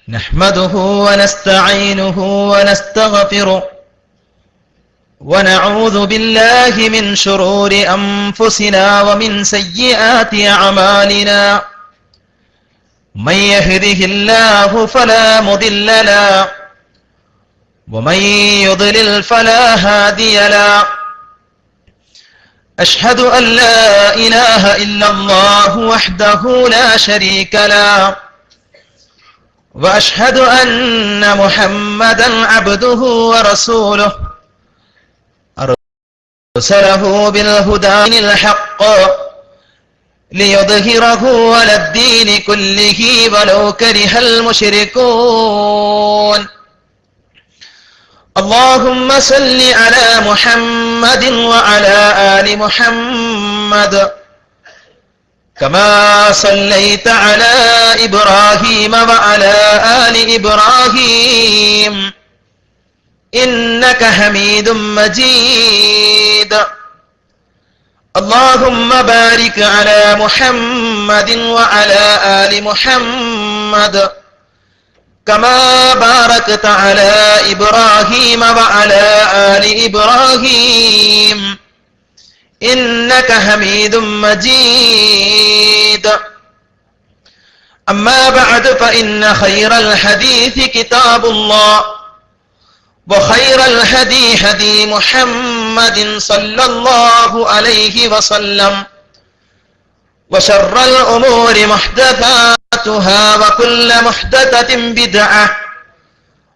نحمده ونستعينه ونستغفره ونعوذ بالله من شرور أنفسنا ومن سيئات أعمالنا من يهده الله فلا مضل له ومن يضلل فلا هادي له أشهد أن لا إله إلا الله وحده لا شريك له وأشهد أن محمدا عبده ورسوله أرسله بالهدى الحق ليظهره على الدين كله ولو كره المشركون اللهم صل على محمد وعلى آل محمد كما صليت على إبراهيم وعلى آل إبراهيم إنك حميد مجيد اللهم بارك على محمد وعلى آل محمد كما باركت على إبراهيم وعلى آل إبراهيم إنك حميد مجيد أما بعد فإن خير الحديث كتاب الله وخير الهدي هدي محمد صلى الله عليه وسلم وشر الأمور محدثاتها وكل محدثة بدعة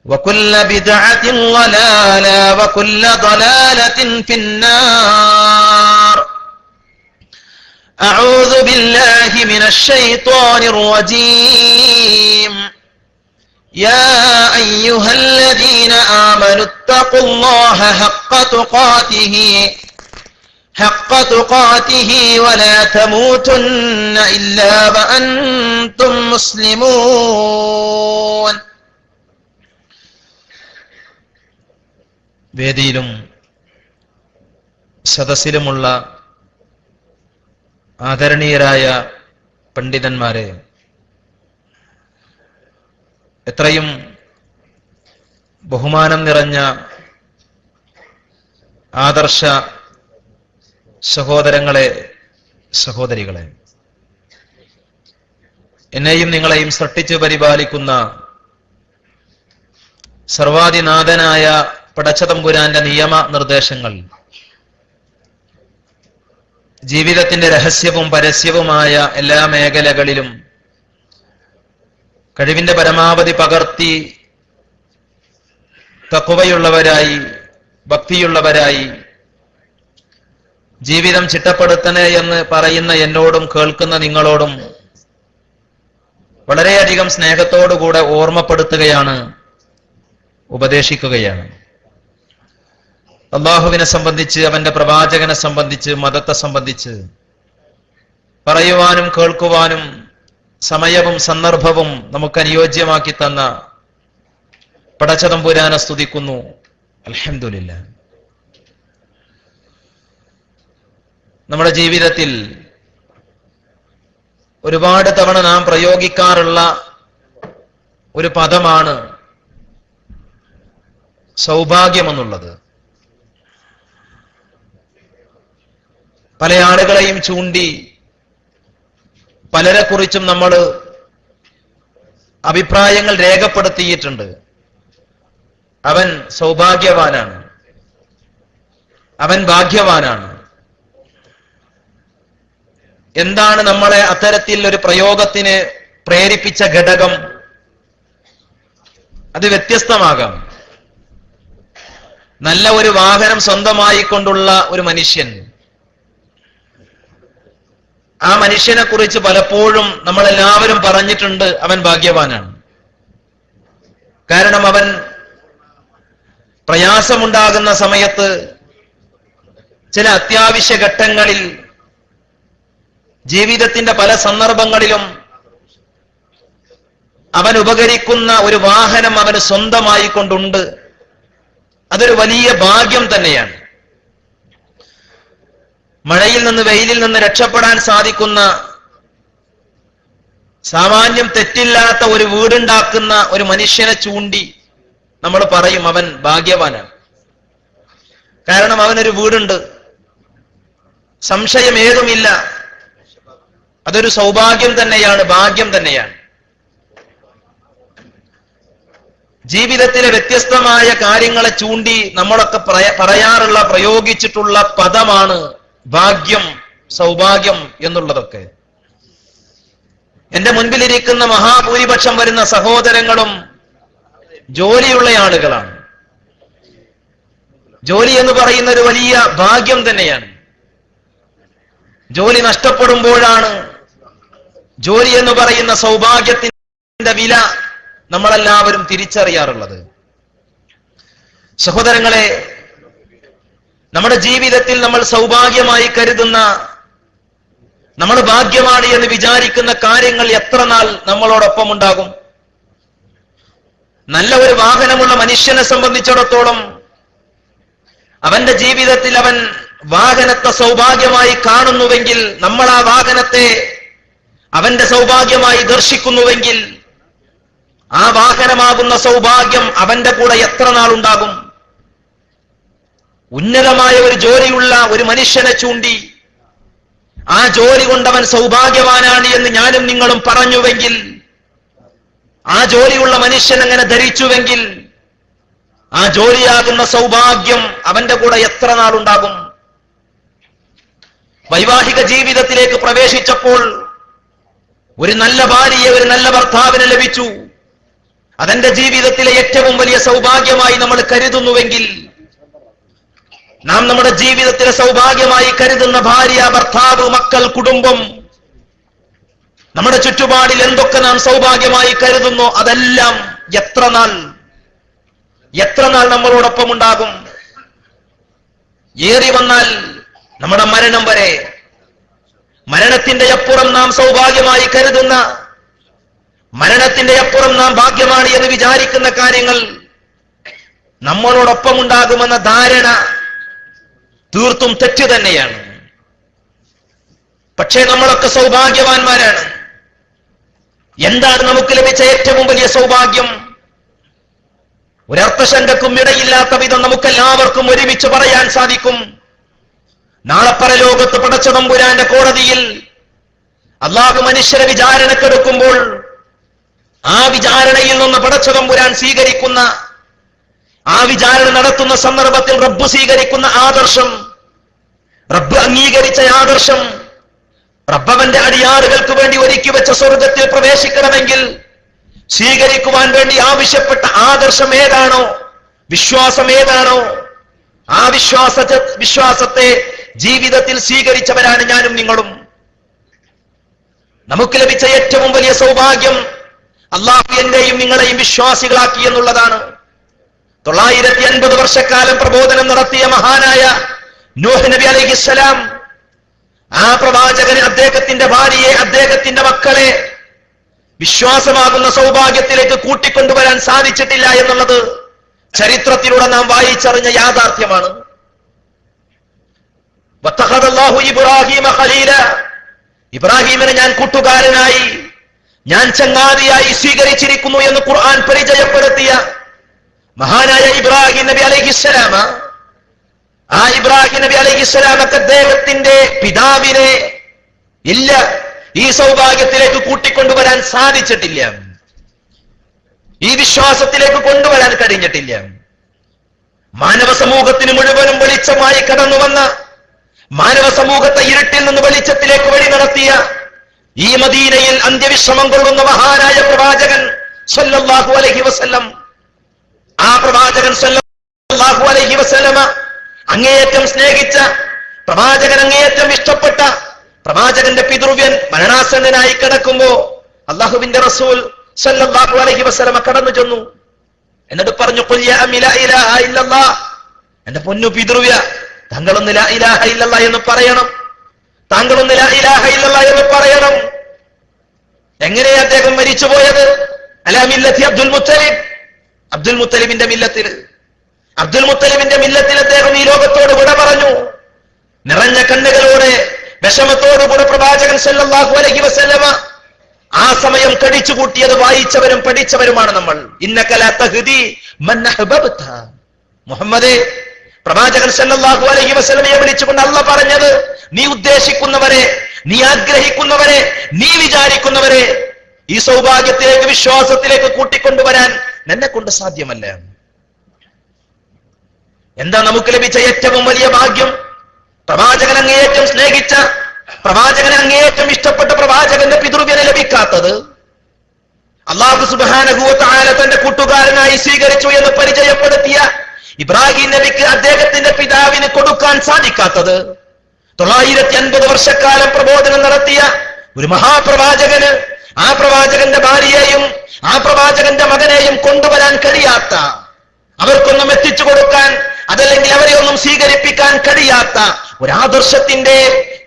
وكل بدعة ضلالة وكل ضلالة في النار أعوذ بالله من الشيطان الرجيم يا أيها الذين آمنوا اتقوا الله حق تقاته ولا تموتن إلا وأنتم مسلمون വേദിയിലും സദസ്സിലുമുള്ള ആദരണീയരായ പണ്ഡിതന്മാരെ, എത്രയും ബഹുമാനം നിറഞ്ഞ ആദർശ സഹോദരങ്ങളെ, സഹോദരികളെ, എന്നെയും നിങ്ങളെയും സൃഷ്ടിച്ചു പരിപാലിക്കുന്ന സർവാധിനാഥനായ പടച്ചതമ്പുരാന്റെ നിയമ നിർദ്ദേശങ്ങൾ ജീവിതത്തിന്റെ രഹസ്യവും പരസ്യവുമായ എല്ലാ മേഖലകളിലും കഴിവിന്റെ പരമാവധി പകർത്തി തഖ്വയുള്ളവരായി, ഭക്തിയുള്ളവരായി ജീവിതം ചിട്ടപ്പെടുത്തണേ എന്ന് പറയുന്ന എന്നോടും കേൾക്കുന്ന നിങ്ങളോടും വളരെയധികം സ്നേഹത്തോടുകൂടെ ഓർമ്മപ്പെടുത്തുകയാണ്, ഉപദേശിക്കുകയാണ്. അല്ലാഹുവിനെ സംബന്ധിച്ച്, അവന്റെ പ്രവാചകനെ സംബന്ധിച്ച്, മതത്തെ സംബന്ധിച്ച് പറയുവാനും കേൾക്കുവാനും സമയവും സന്ദർഭവും നമുക്ക് അനുയോജ്യമാക്കി തന്ന പടച്ചതമ്പുരാനെ സ്തുതിക്കുന്നു. അൽഹംദുലില്ലാഹ്. നമ്മുടെ ജീവിതത്തിൽ ഒരുപാട് തവണ നാം പ്രയോഗിക്കാറുള്ള ഒരു പദമാണ് സൗഭാഗ്യമെന്നുള്ളത്. പല ആളുകളെയും ചൂണ്ടി പലരെ കുറിച്ചും നമ്മൾ അഭിപ്രായങ്ങൾ രേഖപ്പെടുത്തിയിട്ടുണ്ട്. അവൻ സൗഭാഗ്യവാനാണ്, അവൻ ഭാഗ്യവാനാണ്. എന്താണ് നമ്മളെ അത്തരത്തിൽ ഒരു പ്രയോഗത്തിന് പ്രേരിപ്പിച്ച ഘടകം? അത് വ്യത്യസ്തമാകാം. നല്ല ഒരു വാഹനം സ്വന്തമായി കൊണ്ടുള്ള ഒരു മനുഷ്യൻ, ആ മനുഷ്യനെ കുറിച്ച് പലപ്പോഴും നമ്മളെല്ലാവരും പറഞ്ഞിട്ടുണ്ട്, അവൻ ഭാഗ്യവാനാണ്. കാരണം അവൻ പ്രയാസമുണ്ടാകുന്ന സമയത്ത്, ചില അത്യാവശ്യ ഘട്ടങ്ങളിൽ, ജീവിതത്തിന്റെ പല സന്ദർഭങ്ങളിലും അവൻ ഉപകരിക്കുന്ന ഒരു വാഹനം അവന് സ്വന്തമായി കൊണ്ടുണ്ട്. അതൊരു വലിയ ഭാഗ്യം തന്നെയാണ്. മഴയിൽ നിന്ന്, വെയിലിൽ നിന്ന് രക്ഷപ്പെടാൻ സാധിക്കുന്ന സാമാന്യം തെറ്റില്ലാത്ത ഒരു വീടുണ്ടാക്കുന്ന ഒരു മനുഷ്യനെ ചൂണ്ടി നമ്മൾ പറയും അവൻ ഭാഗ്യവാനാണ്. കാരണം അവനൊരു വീടുണ്ട്, സംശയം ഏതുമില്ല. അതൊരു സൗഭാഗ്യം തന്നെയാണ്, ഭാഗ്യം തന്നെയാണ്. ജീവിതത്തിലെ വ്യത്യസ്തമായ കാര്യങ്ങളെ ചൂണ്ടി നമ്മളൊക്കെ പറയാറുള്ള, പ്രയോഗിച്ചിട്ടുള്ള പദമാണ് ഭാഗ്യം, സൗഭാഗ്യം എന്നുള്ളതൊക്കെ. എന്റെ മുൻപിലിരിക്കുന്ന മഹാഭൂരിപക്ഷം വരുന്ന സഹോദരങ്ങളും ജോലിയുള്ള ആളുകളാണ്. ജോലി എന്ന് പറയുന്ന ഒരു വലിയ ഭാഗ്യം തന്നെയാണ്. ജോലി നഷ്ടപ്പെടുമ്പോഴാണ് ജോലി എന്ന് പറയുന്ന സൗഭാഗ്യത്തിന്റെ വില നമ്മളെല്ലാവരും തിരിച്ചറിയാറുള്ളത്. സഹോദരങ്ങളെ, നമ്മുടെ ജീവിതത്തിൽ നമ്മൾ സൗഭാഗ്യമായി കരുതുന്ന, നമ്മൾ ഭാഗ്യമാണ് എന്ന് വിചാരിക്കുന്ന കാര്യങ്ങൾ എത്ര നാൾ നമ്മളോടൊപ്പം ഉണ്ടാകും? നല്ല ഒരു വാഹനമുള്ള മനുഷ്യനെ സംബന്ധിച്ചിടത്തോളം അവന്റെ ജീവിതത്തിൽ അവൻ വാഹനത്തെ സൗഭാഗ്യമായി കാണുന്നുവെങ്കിൽ, നമ്മൾ ആ വാഹനത്തെ അവന്റെ സൗഭാഗ്യമായി ദർശിക്കുന്നുവെങ്കിൽ, ആ വാഹനമാകുന്ന സൗഭാഗ്യം അവന്റെ കൂടെ എത്ര നാളുണ്ടാകും? ഉന്നതമായ ഒരു ജോലിയുള്ള ഒരു മനുഷ്യനെ ചൂണ്ടി ആ ജോലി കൊണ്ടവൻ സൗഭാഗ്യവാനാണ് എന്ന് ഞാനും നിങ്ങളും പറഞ്ഞുവെങ്കിൽ, ആ ജോലിയുള്ള മനുഷ്യൻ അങ്ങനെ ധരിച്ചുവെങ്കിൽ, ആ ജോലിയാകുന്ന സൗഭാഗ്യം അവന്റെ കൂടെ എത്ര നാളുണ്ടാകും? വൈവാഹിക ജീവിതത്തിലേക്ക് പ്രവേശിച്ചപ്പോൾ ഒരു നല്ല ഭാര്യയെ, ഒരു നല്ല ഭർത്താവിനെ ലഭിച്ചു. അതെന്റെ ജീവിതത്തിലെ ഏറ്റവും വലിയ സൗഭാഗ്യമായി നമ്മൾ കരുതുന്നുവെങ്കിൽ, നാം നമ്മുടെ ജീവിതത്തിലെ സൗഭാഗ്യമായി കരുതുന്ന ഭാര്യ, ഭർത്താവ്, മക്കൾ, കുടുംബം, നമ്മുടെ ചുറ്റുപാടിൽ എന്തൊക്കെ നാം സൗഭാഗ്യമായി കരുതുന്നോ അതെല്ലാം എത്ര നാൾ നമ്മളോടൊപ്പം ഉണ്ടാകും? ഏറി വന്നാൽ നമ്മുടെ മരണം വരെ. മരണത്തിന്റെ അപ്പുറം നാം സൗഭാഗ്യമായി കരുതുന്ന, മരണത്തിന്റെ അപ്പുറം നാം ഭാഗ്യമാണ് എന്ന് വിചാരിക്കുന്ന കാര്യങ്ങൾ നമ്മളോടൊപ്പം ഉണ്ടാകുമെന്ന ധാരണ തീർത്തും തെറ്റ് തന്നെയാണ്. പക്ഷേ നമ്മളൊക്കെ സൗഭാഗ്യവാന്മാരാണ്. എന്താണ് നമുക്ക് ലഭിച്ച ഏറ്റവും വലിയ സൗഭാഗ്യം? ഒരർത്ഥശങ്കക്കും ഇടയില്ലാത്ത വിധം നമുക്കെല്ലാവർക്കും ഒരുമിച്ച് പറയാൻ സാധിക്കും, നാളെ പരലോകത്ത് പടച്ച തമ്പുരാന്റെ കോടതിയിൽ അല്ലാഹു മനുഷ്യരെ വിചാരണക്കെടുക്കുമ്പോൾ ആ വിചാരണയിൽ നിന്ന് പടച്ച തമ്പുരാൻ സ്വീകരിക്കുന്ന, ആ വിചാരണ നടത്തുന്ന സന്ദർഭത്തിൽ റബ്ബ് സ്വീകരിക്കുന്ന ആദർശം, റബ്ബ് അംഗീകരിച്ച ആദർശം, റബ്ബവന്റെ അടിയാറുകൾക്ക് വേണ്ടി ഒരുക്കി വെച്ച സ്വർഗത്തിൽ പ്രവേശിക്കണമെങ്കിൽ സ്വീകരിക്കുവാൻ വേണ്ടി ആവശ്യപ്പെട്ട ആദർശം ഏതാണോ, വിശ്വാസം ഏതാണോ, ആ വിശ്വാസത്തെ ജീവിതത്തിൽ സ്വീകരിച്ചവരാണ് ഞാനും നിങ്ങളും. നമുക്ക് ലഭിച്ച ഏറ്റവും വലിയ സൗഭാഗ്യം അല്ലാഹു എന്നെയും നിങ്ങളെയും വിശ്വാസികളാക്കി എന്നുള്ളതാണ്. 950 വർഷക്കാലം പ്രബോധനം നടത്തിയ മഹാനായ നൂഹ് നബി അലൈഹിസ്സലാം, ആ പ്രവാചകന് അദ്ദേഹത്തിന്റെ ഭാര്യയെ, അദ്ദേഹത്തിന്റെ മക്കളെ വിശ്വാസമാകുന്ന സൗഭാഗ്യത്തിലേക്ക് കൂട്ടിക്കൊണ്ടുവരാൻ സാധിച്ചിട്ടില്ല എന്നുള്ളത് ചരിത്രത്തിലൂടെ നാം വായിച്ചറിഞ്ഞ യാഥാർത്ഥ്യമാണ്. ഇബ്രാഹിമിനെ ഞാൻ കൂട്ടുകാരനായി, ഞാൻ ചങ്ങാതിയായി സ്വീകരിച്ചിരിക്കുന്നു എന്ന് ഖുർആൻ പരിചയപ്പെടുത്തിയ മഹാനായ ഇബ്രാഹിം നബി അലൈഹിസ്സലാമ, ആ ഇബ്രാഹിം നബി അലൈഹിസ്സലാമക്ക് അദ്ദേഹത്തിന്റെ പിതാവിനെ ഇല്ല, ഈ സൗഭാഗ്യത്തിലേക്ക് കൂട്ടിക്കൊണ്ടുവരാൻ സാധിച്ചിട്ടില്ല, ഈ വിശ്വാസത്തിലേക്ക് കൊണ്ടുവരാൻ കഴിഞ്ഞിട്ടില്ല. മാനവ സമൂഹത്തിന് മുഴുവനും വെളിച്ചമായി കടന്നു വന്ന, മാനവ സമൂഹത്തെ ഇരുട്ടിൽ നിന്ന് വെളിച്ചത്തിലേക്ക് വഴി നടത്തിയ ഈ മദീനയിൽ അന്ത്യവിശ്രമം കൊള്ളുന്ന മഹാനായ പ്രവാചകൻ സല്ലല്ലാഹു അലൈഹി വസല്ലം, ആ പ്രവാചകൻ സല്ലല്ലാഹു അലൈഹി വസല്ലമ അങ്ങേയറ്റം സ്നേഹിച്ച പ്രവാചകൻ, അങ്ങേയറ്റം ഇഷ്ടപ്പെട്ട പ്രവാചകന്റെ പിതൃവ്യൻ മരണാസന്നനായി കിടക്കുമ്പോ അല്ലാഹുവിന്റെ റസൂൽ സല്ലല്ലാഹു അലൈഹി വസല്ലമ കടന്നു ചെന്നു. എന്നിട്ട് പറഞ്ഞു, ഖുൽ യാ ലാ ഇലാഹ ഇല്ലല്ലാഹ്, എന്റെ പൊന്നു പിതൃവ്യ, താങ്കളൊന്ന് ലാ ഇലാഹ ഇല്ലല്ലാഹ് എന്ന് പറയണം, താങ്കളൊന്ന് ലാ ഇലാഹ ഇല്ലല്ലാഹ് എന്ന് പറയണം. എങ്ങനെയാ അദ്ദേഹം മരിച്ചുപോയത്? അലാ മില്ലത്തി അബ്ദുൽ മുത്തലിബ്, അബ്ദുൽ മുത്തലിബിന്റെ മില്ലത്തിൽ, അബ്ദുൽ മുത്തലിബിന്റെ മില്ലത്തിൽ അദ്ദേഹം ഈ ലോകത്തോട് വിട പറഞ്ഞു. നിറഞ്ഞ കണ്ണുകളോടെ, വിഷമത്തോടുകൂടെ പ്രവാചകൻ സല്ലല്ലാഹു അലൈഹി വസല്ലമ ആ സമയം കടിച്ചു കൂട്ടിയത് വായിച്ചവരും പഠിച്ചവരുമാണ് നമ്മൾ. ഇന്നക ലാ തഹ്ദി മൻ അഹ്ബബ്ത. മുഹമ്മദേ, പ്രവാചകൻ സല്ലല്ലാഹു അലൈഹി വസല്ലമയെ വിളിച്ചുകൊണ്ട് അല്ലാഹു പറഞ്ഞത്, നീ ഉദ്ദേശിക്കുന്നവരെ, നീ ആഗ്രഹിക്കുന്നവരെ, നീ വിചാരിക്കുന്നവരെ ഈ സൗഭാഗ്യത്തിലേക്ക്, വിശ്വാസത്തിലേക്ക് കൂട്ടിക്കൊണ്ടുവരാൻ എന്നെ കൊണ്ട് സാധ്യമല്ല. എന്താ നമുക്ക് ലഭിച്ച ഏറ്റവും വലിയ ഭാഗ്യം? പ്രവാചകൻ അങ്ങേയറ്റം സ്നേഹിച്ച, പ്രവാചകനെ അങ്ങേയറ്റം ഇഷ്ടപ്പെട്ട പ്രവാചകന്റെ പിതൃവ്യനെ ലഭിക്കാത്തത്. അല്ലാഹു സുബ്ഹാനഹു വ തആല തന്റെ കൂട്ടുകാരനായി സ്വീകരിച്ചു എന്ന് പരിചയപ്പെടുത്തിയ ഇബ്രാഹിം നബിക്ക് അദ്ദേഹത്തിന്റെ പിതാവിന് കൊടുക്കാൻ സാധിക്കാത്തത്. 950 വർഷക്കാലം പ്രബോധനം നടത്തിയ ഒരു മഹാപ്രവാചകന് ആ പ്രവാചകന്റെ ഭാര്യയെയും ആ പ്രവാചകന്റെ മകനെയും കൊണ്ടുവരാൻ കഴിയാത്ത, അവർക്കൊന്നും എത്തിച്ചു കൊടുക്കാൻ, അതല്ലെങ്കിൽ അവരെ ഒന്നും സ്വീകരിപ്പിക്കാൻ കഴിയാത്ത ഒരു ആദർശത്തിന്റെ,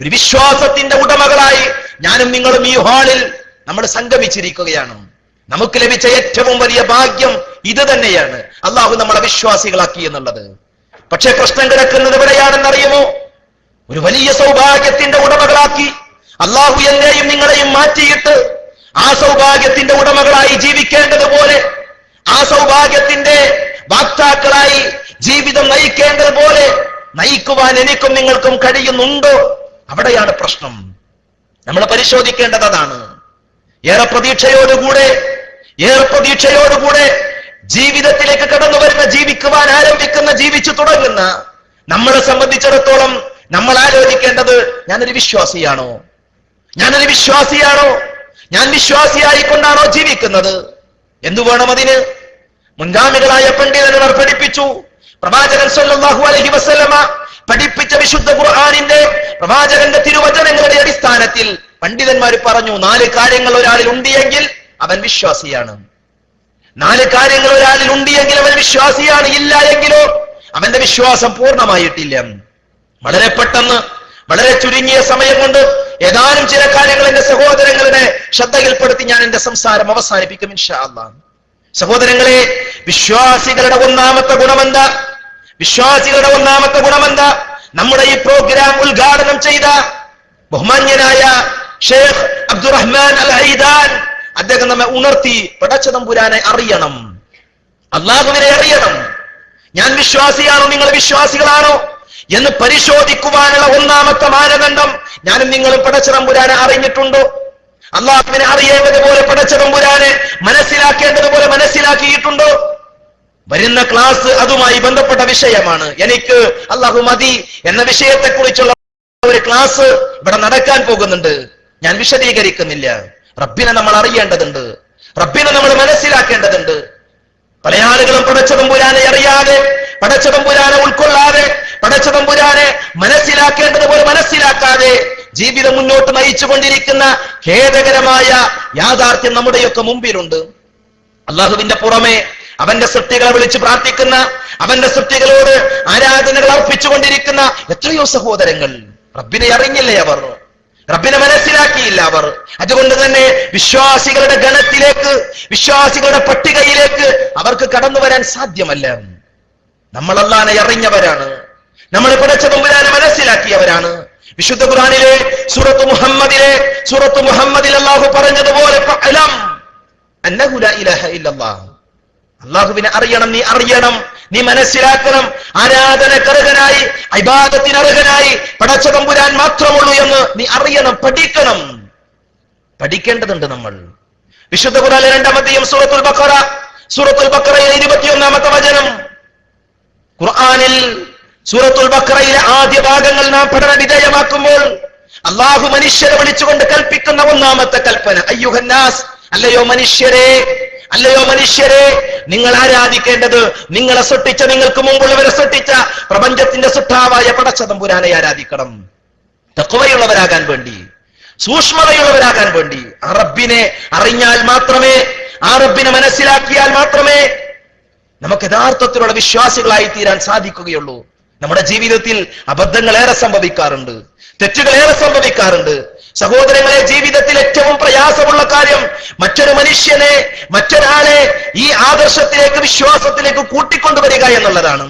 ഒരു വിശ്വാസത്തിന്റെ ഉടമകളായി ഞാനും നിങ്ങളും ഈ ഹാളിൽ നമ്മൾ സംഗമിച്ചിരിക്കുകയാണ്. നമുക്ക് ലഭിച്ച ഏറ്റവും വലിയ ഭാഗ്യം ഇത് തന്നെയാണ്, അള്ളാഹു നമ്മളെ വിശ്വാസികളാക്കി എന്നുള്ളത്. പക്ഷെ പ്രശ്നം കിടക്കുന്നത് എവിടെയാണെന്നറിയുമോ? ഒരു വലിയ സൗഭാഗ്യത്തിന്റെ ഉടമകളാക്കി അള്ളാഹു എന്നെയും നിങ്ങളെയും മാറ്റിയിട്ട് ആ സൗഭാഗ്യത്തിന്റെ ഉടമകളായി ജീവിക്കേണ്ടതുപോലെ, ആ സൗഭാഗ്യത്തിന്റെ വാക്താക്കളായി ജീവിതം നയിക്കേണ്ടതുപോലെ നയിക്കുവാൻ എനിക്കും നിങ്ങൾക്കും കഴിയുന്നുണ്ടോ? അവിടെയാണ് പ്രശ്നം. നമ്മൾ പരിശോധിക്കേണ്ടത് അതാണ്. ഏറെ പ്രതീക്ഷയോടുകൂടെ ജീവിതത്തിലേക്ക് കടന്നു വരുന്ന, ജീവിക്കുവാൻ ആരംഭിക്കുന്ന, ജീവിച്ചു തുടങ്ങുന്ന നമ്മളെ സംബന്ധിച്ചിടത്തോളം നമ്മൾ ആലോചിക്കേണ്ടത്, ഞാനൊരു വിശ്വാസിയാണോ? ഞാൻ വിശ്വാസിയായിക്കൊണ്ടാണോ ജീവിക്കുന്നത്? എന്തു വേണം അതിന്? മുൻഗാമികളായ പണ്ഡിതന്മാർ പഠിപ്പിച്ചു. പ്രവാചകൻ സല്ലല്ലാഹു അലൈഹി വസല്ലമ പഠിപ്പിച്ച വിശുദ്ധ ഖുർആനിന്റെ, പ്രവാചകന്റെ തിരുവചനങ്ങളുടെ അടിസ്ഥാനത്തിൽ പണ്ഡിതന്മാർ പറഞ്ഞു, 4 കാര്യങ്ങൾ ഒരാളിൽ ഉണ്ടെങ്കിൽ അവൻ വിശ്വാസിയാണ്. 4 കാര്യങ്ങൾ ഒരാളിൽ ഉണ്ടെങ്കിൽ അവൻ വിശ്വാസിയാണ്. ഇല്ല എങ്കിലോ അവന്റെ വിശ്വാസം പൂർണ്ണമായിട്ടില്ല. വളരെ പെട്ടെന്ന്, വളരെ ചുരുങ്ങിയ സമയം കൊണ്ട് ഏതാനും ചില കാര്യങ്ങൾ എന്റെ സഹോദരങ്ങളുടെ ശ്രദ്ധയിൽപ്പെടുത്തി ഞാൻ എന്റെ സംസാരം അവസാനിപ്പിക്കും ഇൻഷാ അല്ലാഹ്. സഹോദരങ്ങളെ, വിശ്വാസികളുടെ ഒന്നാമത്തെ ഗുണമെന്താ? നമ്മുടെ ഈ പ്രോഗ്രാം ഉദ്ഘാടനം ചെയ്ത ബഹുമാന്യനായ ഷെയ്ഖ് അബ്ദുറഹ്മാൻ അൽ ഹൈദാൻ അദ്ദേഹം നമ്മെ ഉണർത്തി, പടച്ചതമ്പുരാനെ അറിയണം, അല്ലാഹുവിനെ അറിയണം. ഞാൻ വിശ്വാസിയാണോ, നിങ്ങൾ വിശ്വാസികളാണോ എന്ന് പരിശോധിക്കുവാനുള്ള ഒന്നാമത്തെ മാനദണ്ഡം, ഞാനും നിങ്ങളും പടച്ചതമ്പുരാനെ അറിഞ്ഞിട്ടുണ്ടോ? അല്ലാഹുവിനെ അറിയേണ്ടതുപോലെ പടച്ചതമ്പുരാനെ മനസ്സിലാക്കേണ്ടതുപോലെ മനസ്സിലാക്കിയിട്ടുണ്ടോ? വരുന്ന ക്ലാസ് അതുമായി ബന്ധപ്പെട്ട വിഷയമാണ്. എനിക്ക് അല്ലാഹു മതി എന്ന വിഷയത്തെക്കുറിച്ചുള്ള ഒരു ക്ലാസ് ഇവിടെ നടക്കാൻ പോകുന്നുണ്ട്. ഞാൻ വിശദീകരിക്കുന്നില്ല. റബ്ബിനെ നമ്മൾ അറിയേണ്ടതുണ്ട്, റബ്ബിനെ നമ്മൾ മനസ്സിലാക്കേണ്ടതുണ്ട്. പല ആളുകളും പടച്ചതമ്പുരാനെ അറിയാതെ, പടച്ചതമ്പുരാനെ ഉൾക്കൊള്ളാതെ, പടച്ചതമ്പുരാനെ മനസ്സിലാക്കേണ്ടതുപോലെ മനസ്സിലാക്കാതെ ജീവിതം മുന്നോട്ട് നയിച്ചുകൊണ്ടിരിക്കുന്ന ഖേദകരമായ യാഥാർത്ഥ്യം നമ്മുടെയൊക്കെ മുമ്പിലുണ്ട്. അള്ളാഹുവിന്റെ പുറമെ അവന്റെ സൃഷ്ടികളെ വിളിച്ച് പ്രാർത്ഥിക്കുന്ന, അവന്റെ സൃഷ്ടികളോട് ആരാധനകൾ അർപ്പിച്ചുകൊണ്ടിരിക്കുന്ന എത്രയോ സഹോദരങ്ങൾ റബ്ബിനെ അറിഞ്ഞില്ലേ? അവർ റബ്ബിനെ മനസ്സിലാക്കിയില്ല അവർ. അതുകൊണ്ട് തന്നെ വിശ്വാസികളുടെ ഗണത്തിലേക്ക്, വിശ്വാസികളുടെ പട്ടികയിലേക്ക് അവർക്ക് കടന്നു വരാൻ സാധ്യമല്ല. നമ്മൾ അല്ലാഹുവിനെ അറിഞ്ഞവരാണ്, നമ്മൾ പടച്ചതമ്പുരാനെ മനസ്സിലാക്കിയവരാണ്. വിശുദ്ധ ഖുർആനിലെ സൂറത്ത് മുഹമ്മദിൽ അല്ലാഹു പറഞ്ഞതുപോലെ അന്നഹു ലാ ഇലാഹ ഇല്ലല്ലാഹ്, അല്ലാഹുവിനെ അറിയണം, നീ അറിയണം, നീ മനസ്സിലാക്കണം. ആരാധനക്കർഹനായി, ഇബാദത്തിനർഹനായി പടച്ചതമ്പുരാൻ മാത്രമുള്ളൂ എന്ന് നീ അറിയണം, പഠിക്കണം. പഠിക്കേണ്ടതുണ്ട് നമ്മൾ. വിശുദ്ധ ഖുർആനിലെ 2-ാം അധ്യായം സൂറത്തുൽ ബഖറയിലെ 21-ാമത്തെ വചനം. ഖുർആനിൽ സൂറത്തുൽ ബഖറയിലെ ആദ്യ ഭാഗങ്ങൾ നാം പഠന വിധേയമാക്കുമ്പോൾ അല്ലാഹു മനുഷ്യരെ വിളിച്ചുകൊണ്ട് കൽപ്പിക്കുന്ന ഒന്നാമത്തെ കൽപ്പന, അയ്യുഹന്നാസ്, അല്ലയോ മനുഷ്യരെ, നിങ്ങൾ ആരാധിക്കേണ്ടത് നിങ്ങളെ സൃഷ്ടിച്ച, നിങ്ങൾക്ക് മുമ്പുള്ളവരെ സൃഷ്ടിച്ച പ്രപഞ്ചത്തിന്റെ സൃഷ്ടാവായ പടച്ചതമ്പുരാനെ ആരാധിക്കണം. തഖ്വയുള്ളവരാകാൻ വേണ്ടി, സൂക്ഷ്മതയുള്ളവരാകാൻ വേണ്ടി. ആ റബ്ബിനെ അറിഞ്ഞാൽ മാത്രമേ, ആ റബ്ബിനെ മനസ്സിലാക്കിയാൽ മാത്രമേ നമുക്ക് യഥാർത്ഥത്തിലുള്ള വിശ്വാസികളായി തീരാൻ സാധിക്കുകയുള്ളൂ. നമ്മുടെ ജീവിതത്തിൽ അബദ്ധങ്ങളേറെ സംഭവിക്കാറുണ്ട്, തെറ്റുകളേറെ സംഭവിക്കാറുണ്ട്. സഹോദരങ്ങളെ, ജീവിതത്തിൽ ഏറ്റവും പ്രയാസമുള്ള കാര്യം മറ്റൊരാളെ ഈ ആദർശത്തിലേക്ക്, വിശ്വാസത്തിലേക്ക് കൂട്ടിക്കൊണ്ടുവരിക എന്നുള്ളതാണ്.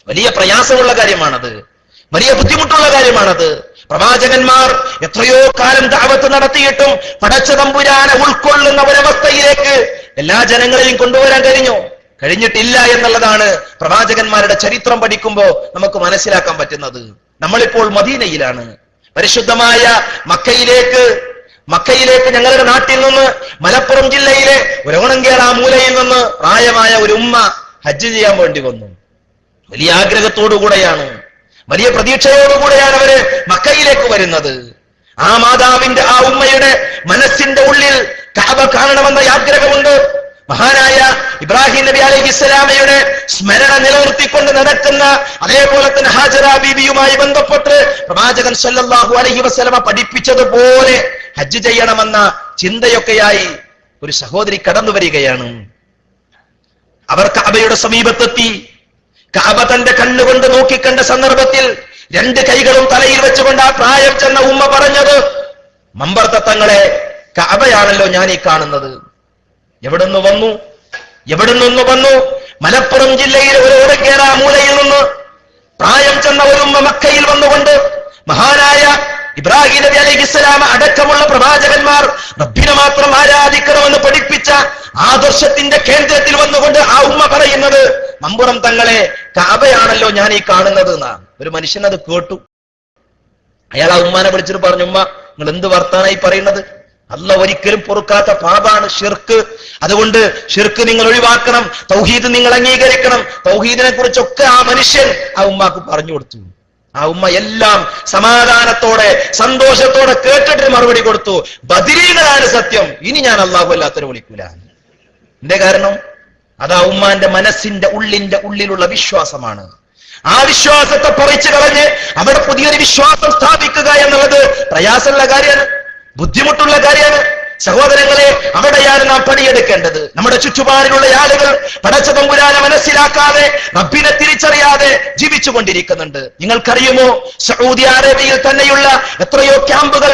വലിയ പ്രയാസമുള്ള കാര്യമാണത്, വലിയ ബുദ്ധിമുട്ടുള്ള കാര്യമാണത്. പ്രവാചകന്മാർ എത്രയോ കാലം ദഅവത്ത് നടത്തിയിട്ടും പടച്ച തമ്പുരാനെ ഉൾക്കൊള്ളുന്ന ഒരവസ്ഥയിലേക്ക് എല്ലാ ജനങ്ങളെയും കൊണ്ടുവരാൻ കഴിഞ്ഞിട്ടില്ല എന്നുള്ളതാണ് പ്രവാചകന്മാരുടെ ചരിത്രം പഠിക്കുമ്പോൾ നമുക്ക് മനസ്സിലാക്കാൻ പറ്റുന്നത്. നമ്മളിപ്പോൾ മദീനയിലാണ്. പരിശുദ്ധമായ മക്കയിലേക്ക് ഞങ്ങളുടെ നാട്ടിൽ നിന്ന് മലപ്പുറം ജില്ലയിലെ ഒരവണങ്കേറ മൂലയിൽ നിന്ന് പ്രായമായ ഒരു ഉമ്മ ഹജ്ജ് ചെയ്യാൻ വേണ്ടി വന്നു. വലിയ ആഗ്രഹത്തോടുകൂടെയാണ്, വലിയ പ്രതീക്ഷയോടുകൂടെയാണ് അവര് മക്കയിലേക്ക് വരുന്നത്. ആ മാതാവിന്റെ, ആ ഉമ്മയുടെ മനസ്സിന്റെ ഉള്ളിൽ കഅബ കാണണമെന്ന ആഗ്രഹമുണ്ട്. മഹാനായ ഇബ്രാഹിം നബി അലൈഹിസ്സലാമയുടെ സ്മരണ നിലനിർത്തിക്കൊണ്ട് നടക്കുന്ന, അതേപോലെ തന്നെ ഹാജറ ബീവിയുമായി ബന്ധപ്പെട്ട് പ്രവാചകൻ സല്ലല്ലാഹു അലൈഹി വസല്ലമ പഠിപ്പിച്ചതുപോലെ ഹജ്ജ് ചെയ്യണമെന്ന ചിന്തയൊക്കെയായി ഒരു സഹോദരി കടന്നു വരികയാണ്. അവർ കഅബയുടെ സമീപത്തെത്തി. കഅബ തന്റെ കണ്ണുകൊണ്ട് നോക്കിക്കണ്ട സന്ദർഭത്തിൽ രണ്ട് കൈകളും തലയിൽ വെച്ചുകൊണ്ട് ആ പ്രായം ചെന്ന ഉമ്മ പറഞ്ഞത്, മമ്പർത്ത തങ്ങളെ, കഅബയാണല്ലോ ഞാൻ ഈ കാണുന്നത്. എവിടെ നിന്ന് വന്നു? മലപ്പുറം ജില്ലയിലെ ഒരു ഓടക്കേറ മൂലയിൽ നിന്ന് പ്രായം ചെന്ന ഒരു ഉമ്മ മക്കയിൽ വന്നുകൊണ്ട് മഹാനായ ഇബ്രാഹിം നബി അലൈഹിസ്സലാം അടക്കമുള്ള പ്രവാചകന്മാർ റബ്ബിനെ മാത്രം ആരാധിക്കണമെന്ന് പഠിപ്പിച്ച ആദർശത്തിന്റെ കേന്ദ്രത്തിൽ വന്നുകൊണ്ട് ആ ഉമ്മ പറയുന്നത്, മമ്പുറം തങ്ങളെ, കഅബയാണല്ലോ ഞാൻ ഈ കാണുന്നത് എന്നാണ്. ഒരു മനുഷ്യൻ അത് കേട്ടു. അയാൾ ആ ഉമ്മാനെ വിളിച്ചിട്ട് പറഞ്ഞു, ഉമ്മ, നിങ്ങൾ എന്ത് വർത്താനായി പറയുന്നത്? അല്ലാഹ് ഒരിക്കലും പൊറുക്കാത്ത പാപാണ് ഷിർക്ക്. അതുകൊണ്ട് ഷിർക്ക് നിങ്ങൾ ഒഴിവാക്കണം, തൗഹീദ് നിങ്ങൾ അംഗീകരിക്കണം. തൗഹീദിനെ കുറിച്ചൊക്കെ ആ മനുഷ്യൻ ആ ഉമ്മാക്ക് പറഞ്ഞു കൊടുത്തു. ആ ഉമ്മ എല്ലാം സമാധാനത്തോടെ സന്തോഷത്തോടെ കേട്ടിട്ട് മറുപടി കൊടുത്തു, ബദരീകളാണ് സത്യം, ഇനി ഞാൻ അല്ലാഹു അല്ലാത്തവരെ വിളിക്കൂല. എന്റെ കാരണം അതാ ഉമ്മാന്റെ മനസ്സിന്റെ ഉള്ളിലുള്ള വിശ്വാസമാണ്. ആ വിശ്വാസത്തെ പറിച്ചു കളഞ്ഞ് അവിടെ പുതിയൊരു വിശ്വാസം സ്ഥാപിക്കുക എന്നുള്ളത് പ്രയാസമുള്ള കാര്യമാണ്, ബുദ്ധിമുട്ടുള്ള കാര്യമാണ്. സഹോദരങ്ങളെ, അവിടെയാണ് നാം പണിയെടുക്കേണ്ടത്. നമ്മുടെ ചുറ്റുപാടിലുള്ള ആളുകൾ പടച്ച തമ്പുരാനെ മനസ്സിലാക്കാതെ, റബ്ബിനെ തിരിച്ചറിയാതെ ജീവിച്ചു കൊണ്ടിരിക്കുന്നുണ്ട്. നിങ്ങൾക്കറിയുമോ, സൗദി അറേബ്യയിൽ തന്നെയുള്ള എത്രയോ ക്യാമ്പുകൾ,